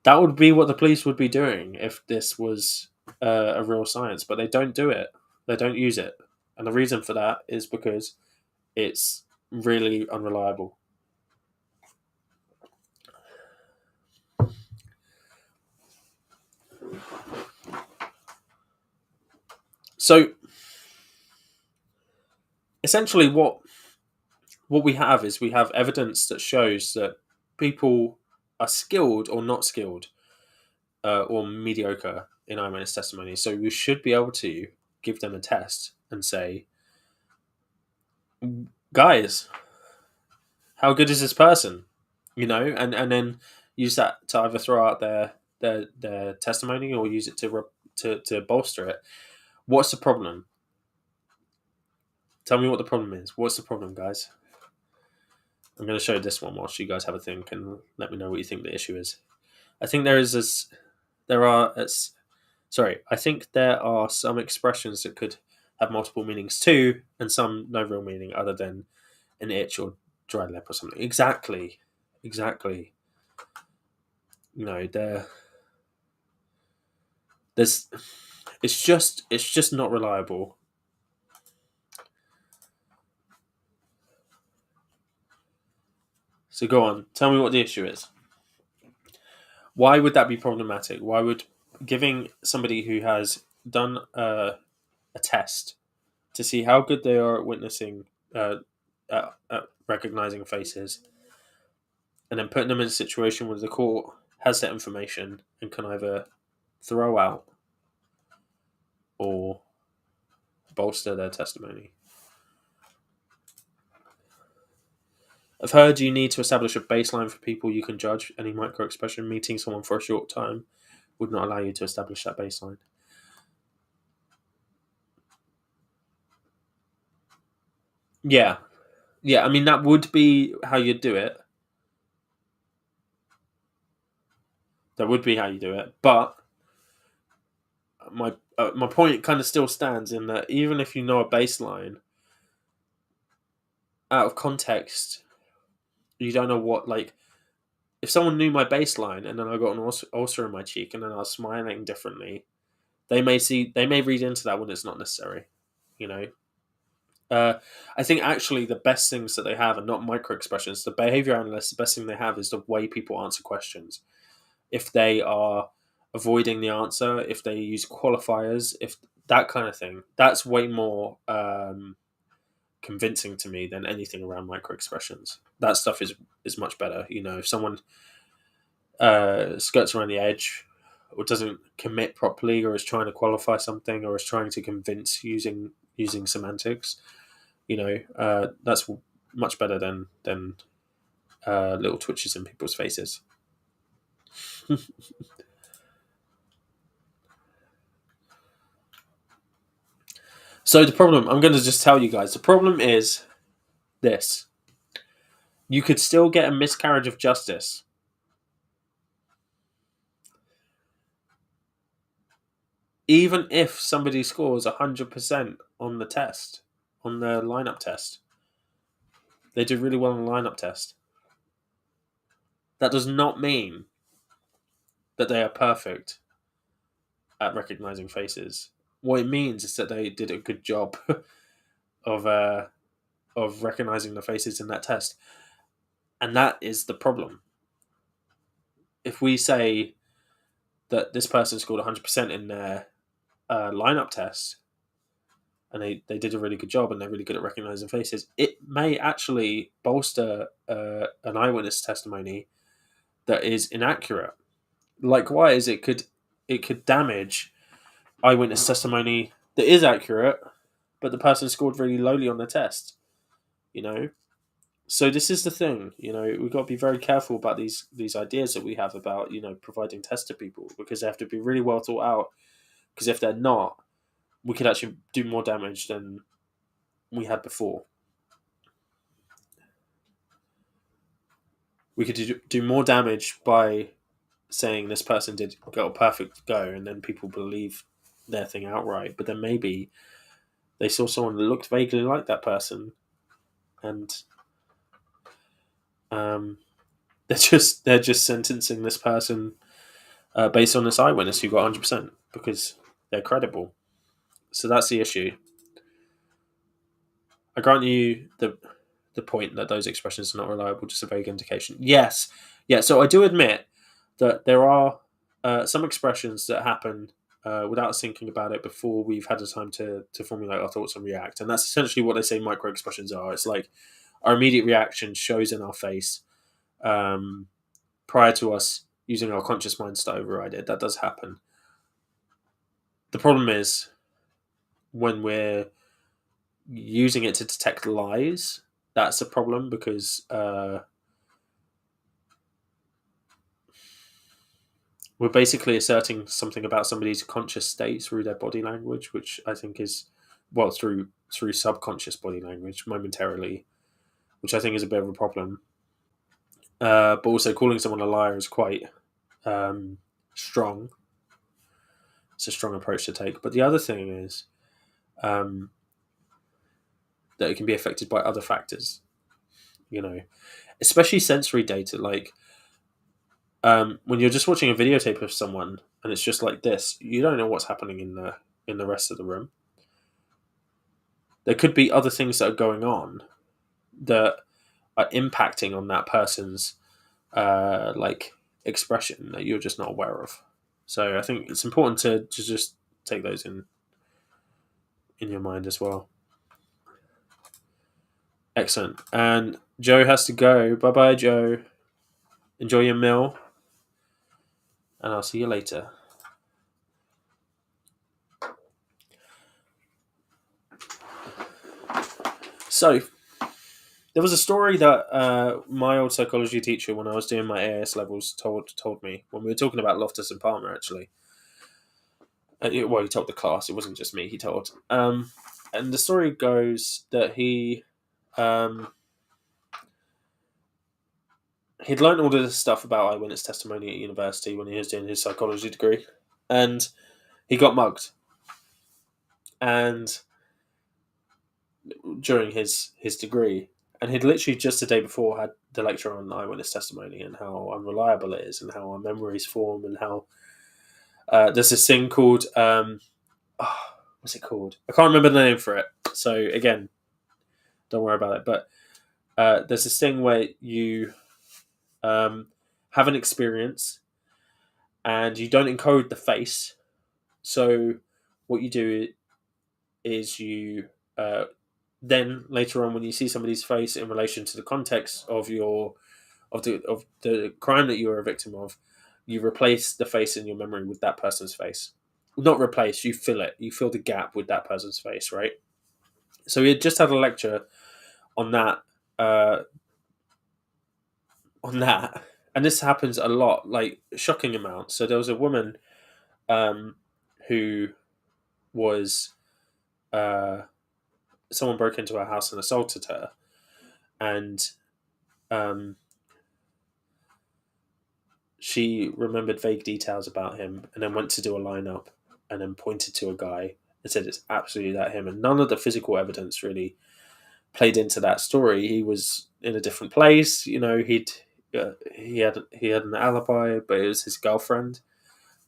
That would be what the police would be doing if this was a real science, but they don't do it. They don't use it, and the reason for that is because it's really unreliable. So essentially what we have is we have evidence that shows that people are skilled or not skilled, or mediocre in eyewitness testimony. So we should be able to give them a test and say, guys, how good is this person? And then use that to either throw out their testimony or use it to bolster it. What's the problem? Tell me what the problem is. What's the problem, guys? I'm going to show this one whilst you guys have a think and let me know what you think the issue is. I think I think there are some expressions that could have multiple meanings too, and some no real meaning other than an itch or dry lip or something. Exactly. There's it's just not reliable. So go on, tell me what the issue is. Why would that be problematic? Why would giving somebody who has done a test to see how good they are at witnessing, at recognizing faces, and then putting them in a situation where the court has that information and can either throw out or bolster their testimony? I've heard you need to establish a baseline for people you can judge. Any micro-expression, meeting someone for a short time, would not allow you to establish that baseline. Yeah. Yeah, I mean, that would be how you'd do it. That would be how you do it. But my point kind of still stands in that even if you know a baseline, out of context, you don't know what, like, if someone knew my baseline and then I got an ulcer in my cheek and then I was smiling differently, they may read into that when it's not necessary, you know. I think actually the best things that they have are not micro expressions. The behavior analysts, the best thing they have is the way people answer questions. If they are avoiding the answer, if they use qualifiers, if that kind of thing, that's way more convincing to me than anything around micro expressions. That stuff is much better. You know, if someone skirts around the edge or doesn't commit properly or is trying to qualify something or is trying to convince using semantics, you know, that's much better than little twitches in people's faces. So the problem, I'm going to just tell you guys, the problem is this. You could still get a miscarriage of justice even if somebody scores 100% on the test, on the lineup test. They do really well on the lineup test. That does not mean that they are perfect at recognizing faces. What it means is that they did a good job of recognizing the faces in that test. And that is the problem. If we say that this person scored 100% in their lineup test and they did a really good job and they're really good at recognizing faces, it may actually bolster an eyewitness testimony that is inaccurate. Likewise, it could damage eyewitness testimony that is accurate, but the person scored really lowly on the test. You know, so this is the thing. You know, we've got to be very careful about these ideas that we have about, you know, providing tests to people, because they have to be really well thought out. Because if they're not, we could actually do more damage than we had before. We could do more damage by saying this person got a perfect go, and then people believe their thing outright. But then maybe they saw someone that looked vaguely like that person, and they're just sentencing this person based on this eyewitness who got 100% because they're credible. So that's the issue. I grant you the point that those expressions are not reliable, just a vague indication. Yes, yeah. So I do admit that there are some expressions that happen without us thinking about it before we've had the time to formulate our thoughts and react. And that's essentially what they say micro expressions are. It's like our immediate reaction shows in our face prior to us using our conscious minds to override it. That does happen. The problem is when we're using it to detect lies. That's a problem because we're basically asserting something about somebody's conscious state through their body language, which I think is, well, through subconscious body language momentarily, which I think is a bit of a problem. But also calling someone a liar is quite strong. It's a strong approach to take. But the other thing is that it can be affected by other factors, you know, especially sensory data. Like when you're just watching a videotape of someone and it's just like this, you don't know what's happening in the rest of the room. There could be other things that are going on that are impacting on that person's like expression that you're just not aware of. So I think it's important to just take those in your mind as well. Excellent. And Joe has to go. Bye bye, Joe. Enjoy your meal. And I'll see you later. So, There was a story that my old psychology teacher, when I was doing my AS levels, told me when we were talking about Loftus and Palmer. Actually, he told the class. It wasn't just me. He told, and the story goes that um, he'd learned all of this stuff about eyewitness testimony at university when he was doing his psychology degree, and he got mugged. And during his degree, and he'd literally just the day before had the lecture on eyewitness testimony and how unreliable it is and how our memories form and how there's this thing called what's it called? I can't remember the name for it. So again, don't worry about it. But there's this thing where you have an experience and you don't encode the face. So what you do is you then later on, when you see somebody's face in relation to the context of the crime that you were a victim of, you replace the face in your memory with that person's face. Not replace, you fill it. You fill the gap with that person's face, right? So we had just had a lecture on that, and this happens a lot, like shocking amounts. So there was a woman who was someone broke into her house and assaulted her, and she remembered vague details about him and then went to do a lineup and then pointed to a guy and said it's absolutely that him. And none of the physical evidence really played into that story. He was in a different place. You know, he had an alibi, but it was his girlfriend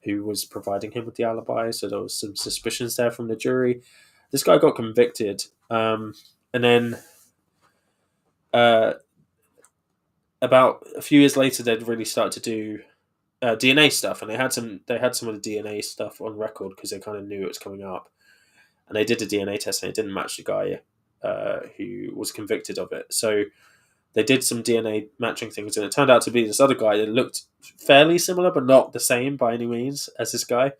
who was providing him with the alibi. So there was some suspicions there from the jury. This guy got convicted, and then about a few years later, they'd really started to do DNA stuff, and they had some of the DNA stuff on record because they kind of knew it was coming up, and they did a DNA test and it didn't match the guy who was convicted of it. So they did some DNA matching things, and it turned out to be this other guy that looked fairly similar, but not the same by any means as this guy.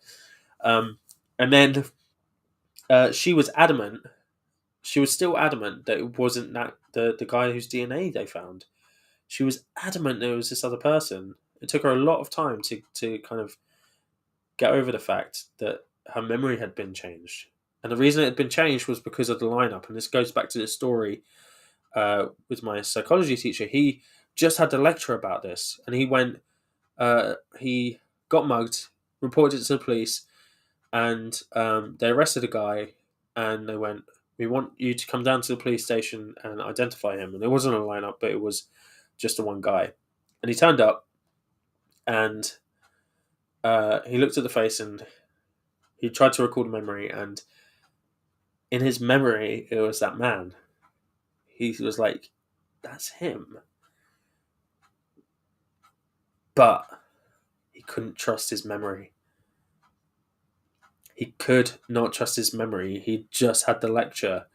And then she was adamant. She was still adamant that it wasn't the guy whose DNA they found. She was adamant that it was this other person. It took her a lot of time to kind of get over the fact that her memory had been changed. And the reason it had been changed was because of the lineup. And this goes back to the story with my psychology teacher. He just had the lecture about this. And he went, he got mugged, reported it to the police, and they arrested a guy. And they went, we want you to come down to the police station and identify him. And it wasn't a lineup, but it was just the one guy. And he turned up, and he looked at the face, and he tried to recall the memory, and in his memory, it was that man. He was like, that's him. But he couldn't trust his memory. He could not trust his memory. He just had the lecture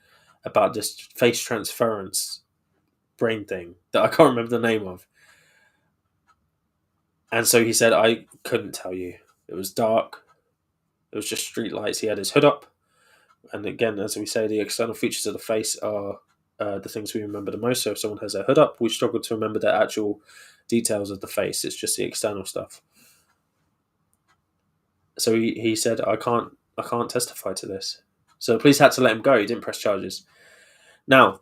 about this face transference brain thing that I can't remember the name of. And so he said, I couldn't tell you. It was dark. It was just street lights. He had his hood up. And again, as we say, the external features of the face are the things we remember the most. So if someone has their hood up, we struggle to remember the actual details of the face. It's just the external stuff. So he said, I can't testify to this. So the police had to let him go. He didn't press charges. Now,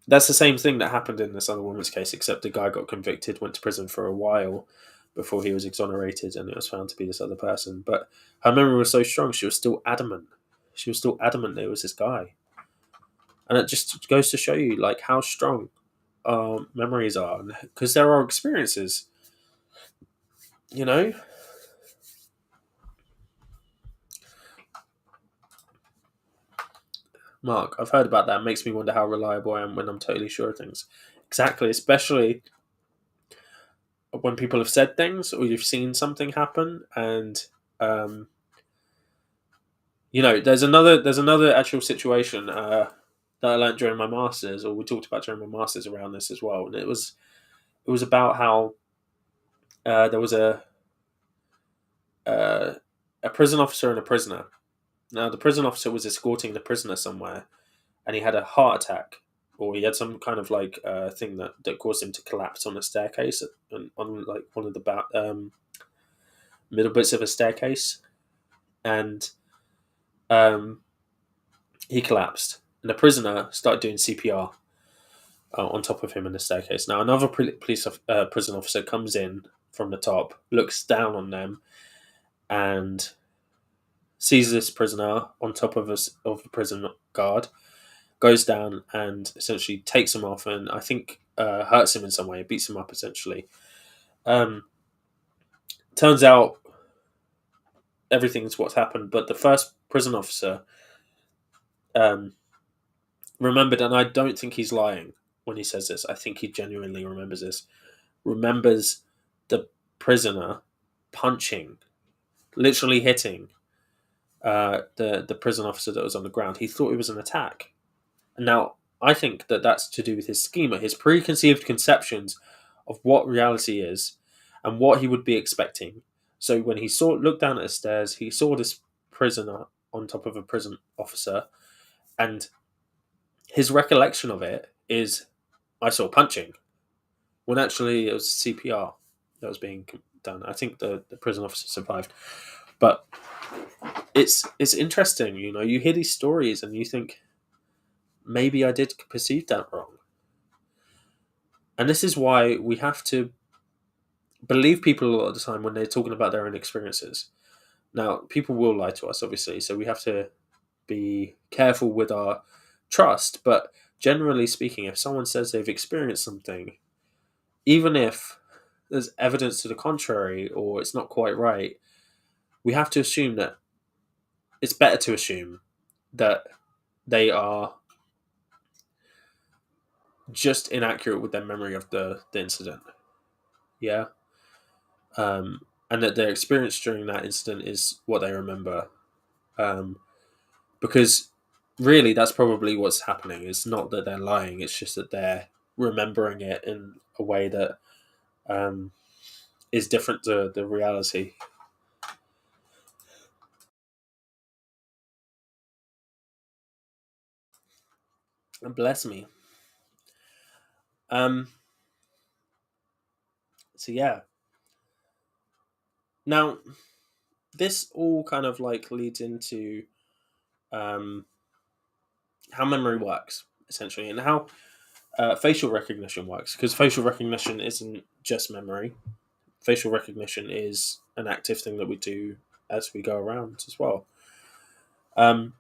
that's the same thing that happened in this other woman's case, except the guy got convicted, went to prison for a while before he was exonerated, and it was found to be this other person. But her memory was so strong, she was still adamant. She was still adamant that it was this guy. And it just goes to show you like how strong memories are, because there are experiences, you know. Mark, I've heard about that. It makes me wonder how reliable I am when I'm totally sure of things. Exactly, especially when people have said things or you've seen something happen, and you know, there's another actual situation that I learned during my masters, or we talked about during my masters around this as well, and it was about how there was a prison officer and a prisoner. Now, the prison officer was escorting the prisoner somewhere, and he had a heart attack or he had some kind of like thing that caused him to collapse on a staircase, on like one of the middle bits of a staircase, and um, he collapsed, and the prisoner started doing CPR on top of him in the staircase. Now another prison officer comes in from the top, looks down on them, and sees this prisoner on top of the prison guard, goes down and essentially takes him off, and I think hurts him in some way, beats him up essentially. Turns out everything's what's happened, but the first prison officer um, remembered, and I don't think he's lying when he says this. I think he genuinely remembers this. Remembers the prisoner punching, literally hitting the prison officer that was on the ground. He thought it was an attack. Now, I think that that's to do with his schema, his preconceived conceptions of what reality is and what he would be expecting. So when he looked down at the stairs, he saw this prisoner on top of a prison officer, and his recollection of it is, I saw punching, when actually it was CPR that was being done. I think the prison officer survived. But it's interesting, you hear these stories and you think, maybe I did perceive that wrong. And this is why we have to believe people a lot of the time when they're talking about their own experiences. Now, people will lie to us, obviously, so we have to be careful with our trust. But generally speaking, if someone says they've experienced something, even if there's evidence to the contrary or it's not quite right, we have to assume that it's better to assume that they are just inaccurate with their memory of the incident. Yeah. And that their experience during that incident is what they remember. Because really, that's probably what's happening. It's not that they're lying, it's just that they're remembering it in a way that is different to the reality. And bless me. So yeah. Now, this all kind of like leads into how memory works, essentially, and how facial recognition works. Because facial recognition isn't just memory. Facial recognition is an active thing that we do as we go around as well. Um,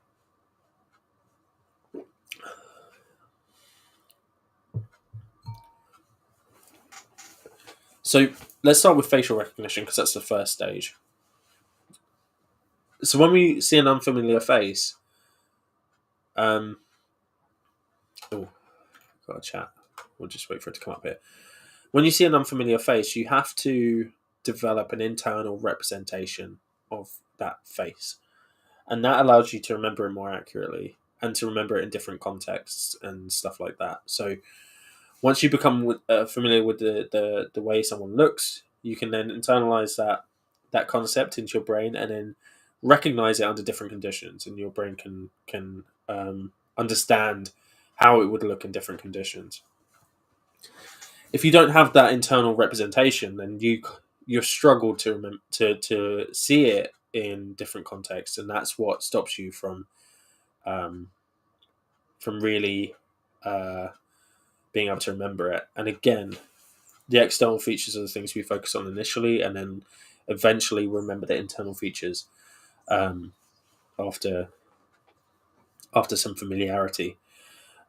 so let's start with facial recognition because that's the first stage. So when we see an unfamiliar face, oh, got a chat. We'll just wait for it to come up here. When you see an unfamiliar face, you have to develop an internal representation of that face. And that allows you to remember it more accurately and to remember it in different contexts and stuff like that. So once you become familiar with the way someone looks, you can then internalize that concept into your brain and then recognize it under different conditions, and your brain can understand how it would look in different conditions. If you don't have that internal representation, then you struggle to see it in different contexts, and that's what stops you from really being able to remember it. And again, the external features are the things we focus on initially, and then eventually remember the internal features after some familiarity.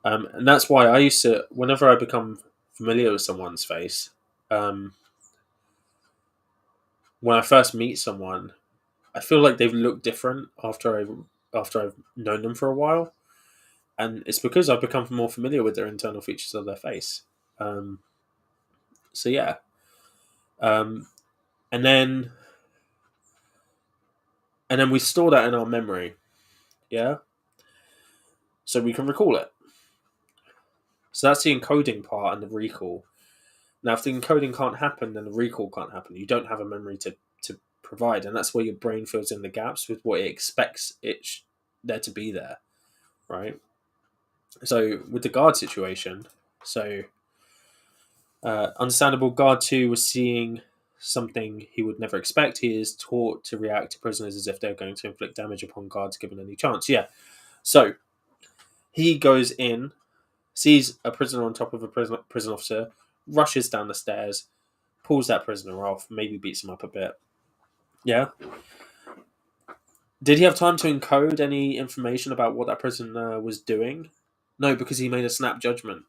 And that's why I used to, whenever I become familiar with someone's face, when I first meet someone, I feel like they've looked different after I've known them for a while, and it's because I've become more familiar with their internal features of their face. So yeah, and then we store that in our memory, yeah, so we can recall it. So that's the encoding part and the recall. Now, if the encoding can't happen, then the recall can't happen. You don't have a memory to provide, and that's where your brain fills in the gaps with what it expects there to be there, right? So with the guard situation, so understandable, guard 2 was seeing something he would never expect. He is taught to react to prisoners as if they're going to inflict damage upon guards given any chance. Yeah. So he goes in, sees a prisoner on top of a prison officer, rushes down the stairs, pulls that prisoner off, maybe beats him up a bit. Yeah. Did he have time to encode any information about what that prisoner was doing? No, because he made a snap judgment.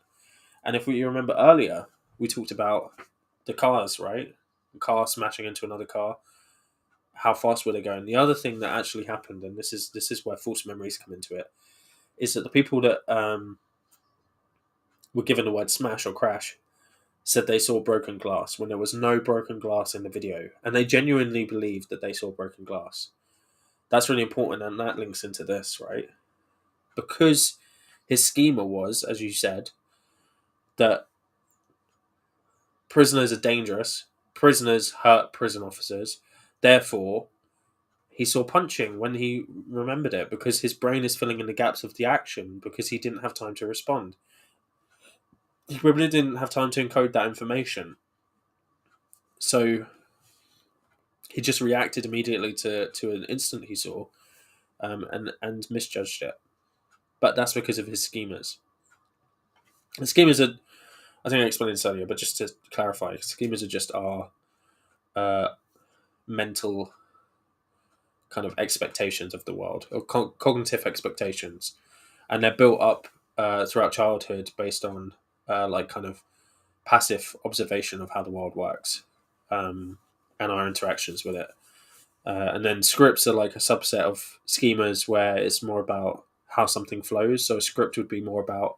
And if you remember earlier, we talked about the cars, right? The car smashing into another car. How fast were they going? The other thing that actually happened, and this is where false memories come into it, is that the people that were given the word smash or crash said they saw broken glass when there was no broken glass in the video, and they genuinely believed that they saw broken glass. That's really important, and that links into this, right? Because his schema was, as you said, that prisoners are dangerous, prisoners hurt prison officers, therefore he saw punching when he remembered it because his brain is filling in the gaps of the action because he didn't have time to respond. He probably didn't have time to encode that information. So he just reacted immediately to an incident he saw and misjudged it. But that's because of his schemas. The schemas are, I think I explained this earlier, but just to clarify, schemas are just our mental kind of expectations of the world, or cognitive expectations. And they're built up throughout childhood based on like kind of passive observation of how the world works and our interactions with it. And then scripts are like a subset of schemas where it's more about how something flows. So a script would be more about,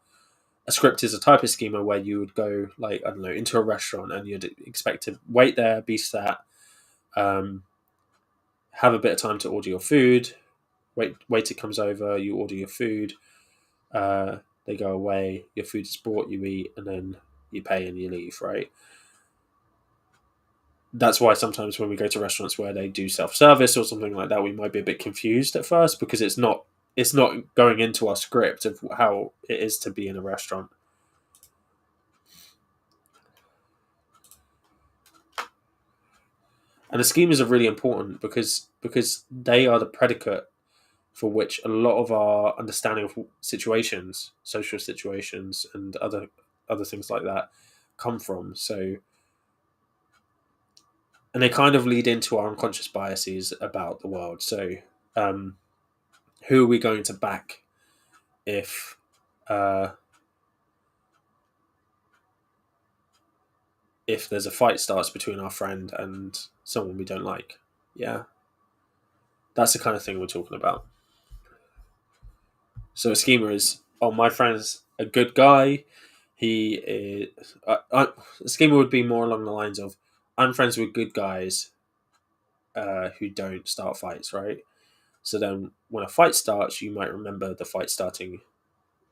a script is a type of schema where you would go, like, I don't know, into a restaurant and you'd expect to wait there, be sat, have a bit of time to order your food. Waiter comes over, you order your food. They go away, your food is brought, you eat, and then you pay and you leave, right? That's why sometimes when we go to restaurants where they do self-service or something like that, we might be a bit confused at first because it's not going into our script of how it is to be in a restaurant. And the schemas are really important because they are the predicate for which a lot of our understanding of situations, social situations, and other things like that come from. So, and they kind of lead into our unconscious biases about the world. So, who are we going to back if if there's a fight starts between our friend and someone we don't like? Yeah, that's the kind of thing we're talking about. So a schema is, oh, my friend's a good guy. He is. A schema would be more along the lines of, I'm friends with good guys who don't start fights, right? So then when a fight starts, you might remember the fight starting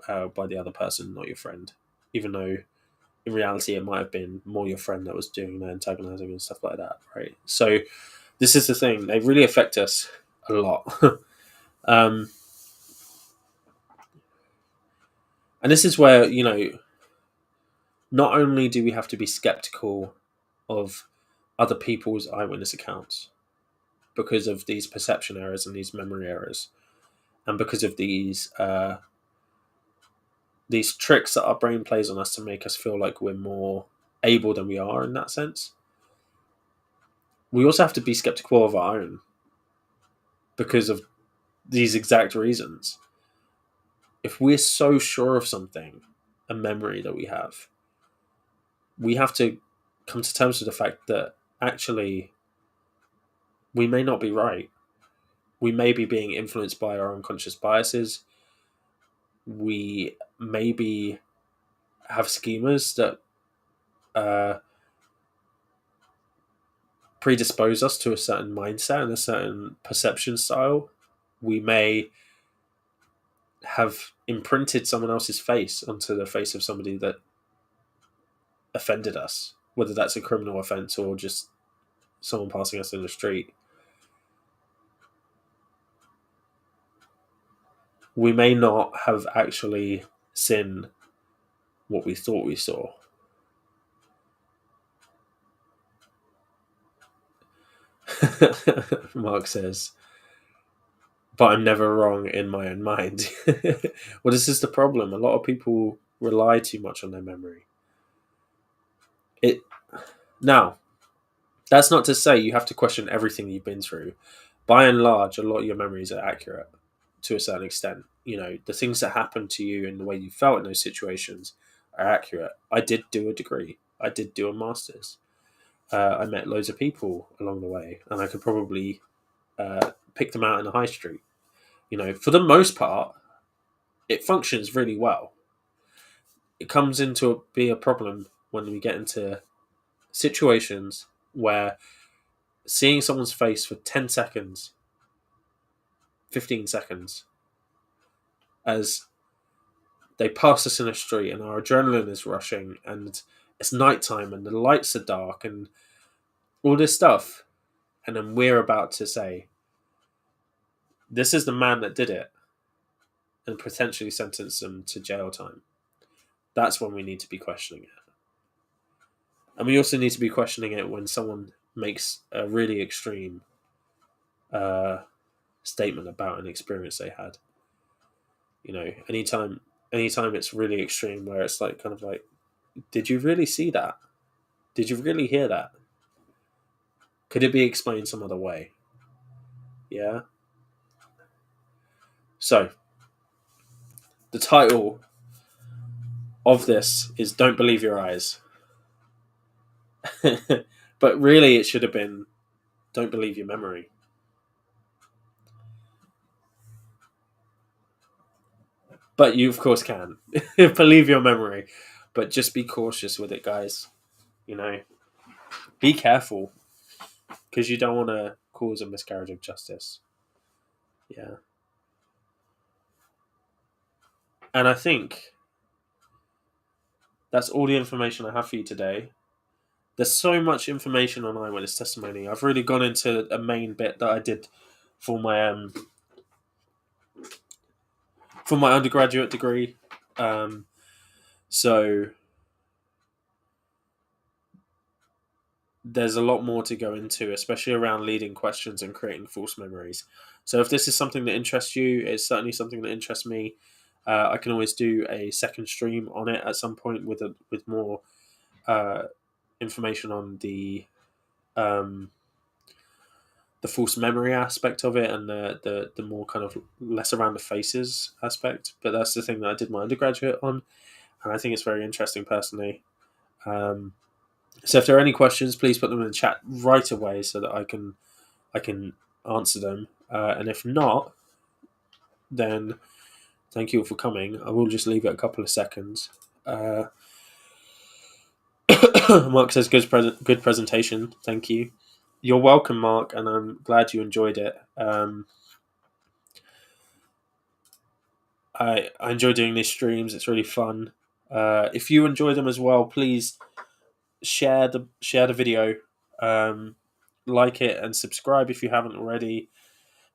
by the other person, not your friend, even though in reality it might have been more your friend that was doing the antagonizing and stuff like that, right? So this is the thing; they really affect us a lot. um, and this is where, not only do we have to be skeptical of other people's eyewitness accounts because of these perception errors and these memory errors, and because of these tricks that our brain plays on us to make us feel like we're more able than we are in that sense. We also have to be skeptical of our own because of these exact reasons. If we're so sure of something, a memory that we have to come to terms with the fact that actually we may not be right. We may be being influenced by our unconscious biases. We maybe have schemas that predispose us to a certain mindset and a certain perception style. We may have imprinted someone else's face onto the face of somebody that offended us, whether that's a criminal offense or just someone passing us in the street. We may not have actually sin what we thought we saw. Mark says, but I'm never wrong in my own mind. Well, this is the problem. A lot of people rely too much on their memory. Now, that's not to say you have to question everything you've been through. By and large, a lot of your memories are accurate to a certain extent. The things that happened to you and the way you felt in those situations are accurate. I did do a degree. I did do a master's. I met loads of people along the way, and I could probably pick them out in the high street. For the most part, it functions really well. It comes into be a problem when we get into situations where seeing someone's face for 10 seconds, 15 seconds, as they pass us in a street and our adrenaline is rushing and it's nighttime and the lights are dark and all this stuff. And then we're about to say, this is the man that did it, and potentially sentence them to jail time. That's when we need to be questioning it. And we also need to be questioning it when someone makes a really extreme statement about an experience they had. Anytime it's really extreme where it's like kind of like, did you really see that? Did you really hear that? Could it be explained some other way? Yeah. So, the title of this is Don't Believe Your Eyes. But really it should have been Don't Believe Your Memory. But you, of course, can. Believe your memory. But just be cautious with it, guys. Be careful. Because you don't want to cause a miscarriage of justice. Yeah. And I think that's all the information I have for you today. There's so much information on Eyewitness Testimony. I've really gone into a main bit that I did for my undergraduate degree. So there's a lot more to go into, especially around leading questions and creating false memories. So if this is something that interests you, it's certainly something that interests me. I can always do a second stream on it at some point with more information on the false memory aspect of it and the more kind of less around the faces aspect. But that's the thing that I did my undergraduate on, and I think it's very interesting personally. So if there are any questions, please put them in the chat right away so that I can answer them. And if not, then thank you all for coming. I will just leave it a couple of seconds. Mark says good presentation. Thank you. You're welcome, Mark, and I'm glad you enjoyed it. I enjoy doing these streams. It's really fun. If you enjoy them as well, please share the video, like it, and subscribe if you haven't already.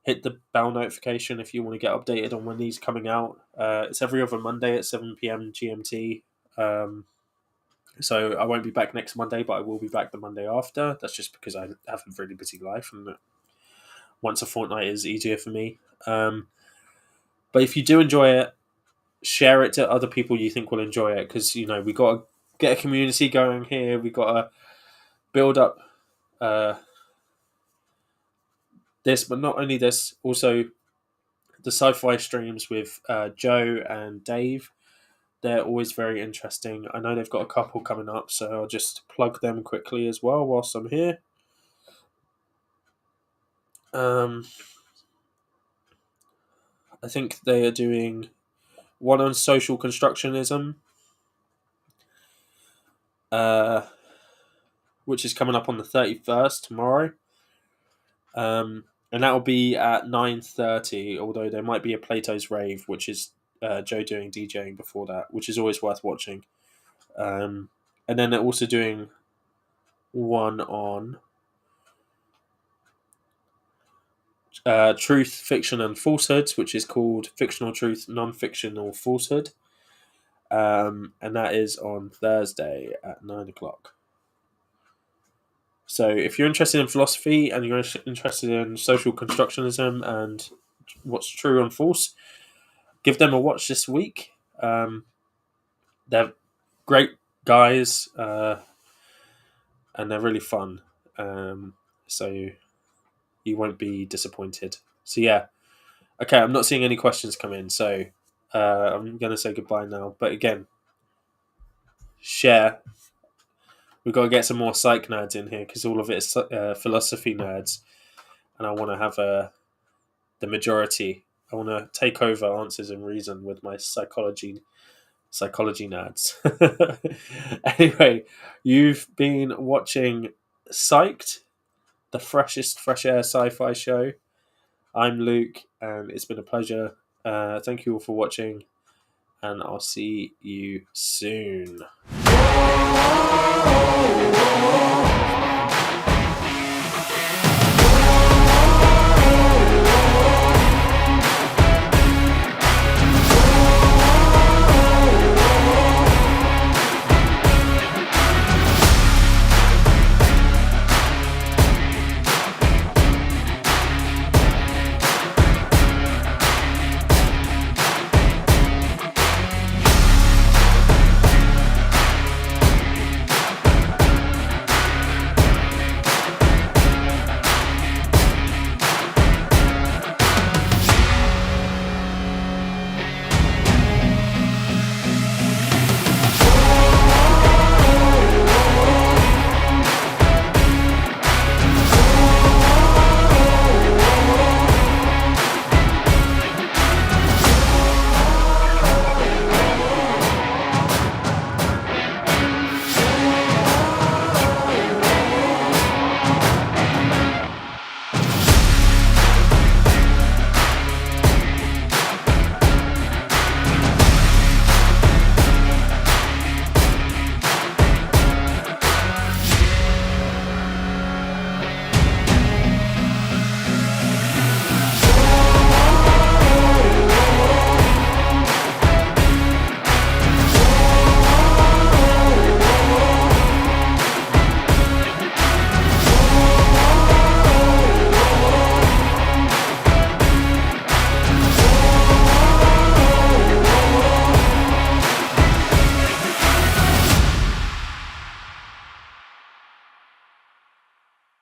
Hit the bell notification if you want to get updated on when these are coming out. It's every other Monday at 7 p.m. GMT. So I won't be back next Monday, but I will be back the Monday after. That's just because I have a really busy life, and once a fortnight is easier for me. But if you do enjoy it, share it to other people you think will enjoy it, because we got to get a community going here. We got to build up this, but not only this, also the sci-fi streams with Joe and Dave. They're always very interesting. I know they've got a couple coming up, so I'll just plug them quickly as well whilst I'm here. I think they are doing one on social constructionism, which is coming up on the 31st tomorrow. And that will be at 9:30, although there might be a Plato's Rave, which is Joe doing DJing before that, which is always worth watching. And then they're also doing one on truth, fiction, and falsehoods, which is called Fictional Truth, Non-Fictional Falsehood. and that is on Thursday at 9 o'clock. So if you're interested in philosophy and you're interested in social constructionism and what's true and false, give them a watch this week. They're great guys, and they're really fun. So you won't be disappointed. So yeah. Okay, I'm not seeing any questions come in, so I'm going to say goodbye now. But again, share. We've got to get some more psych nerds in here because all of it is philosophy nerds. And I want to have the majority. I want to take over Answers in Reason with my psychology nerds. Anyway, you've been watching Psyched, the freshest fresh air sci-fi show. I'm Luke, and it's been a pleasure. Thank you all for watching, and I'll see you soon.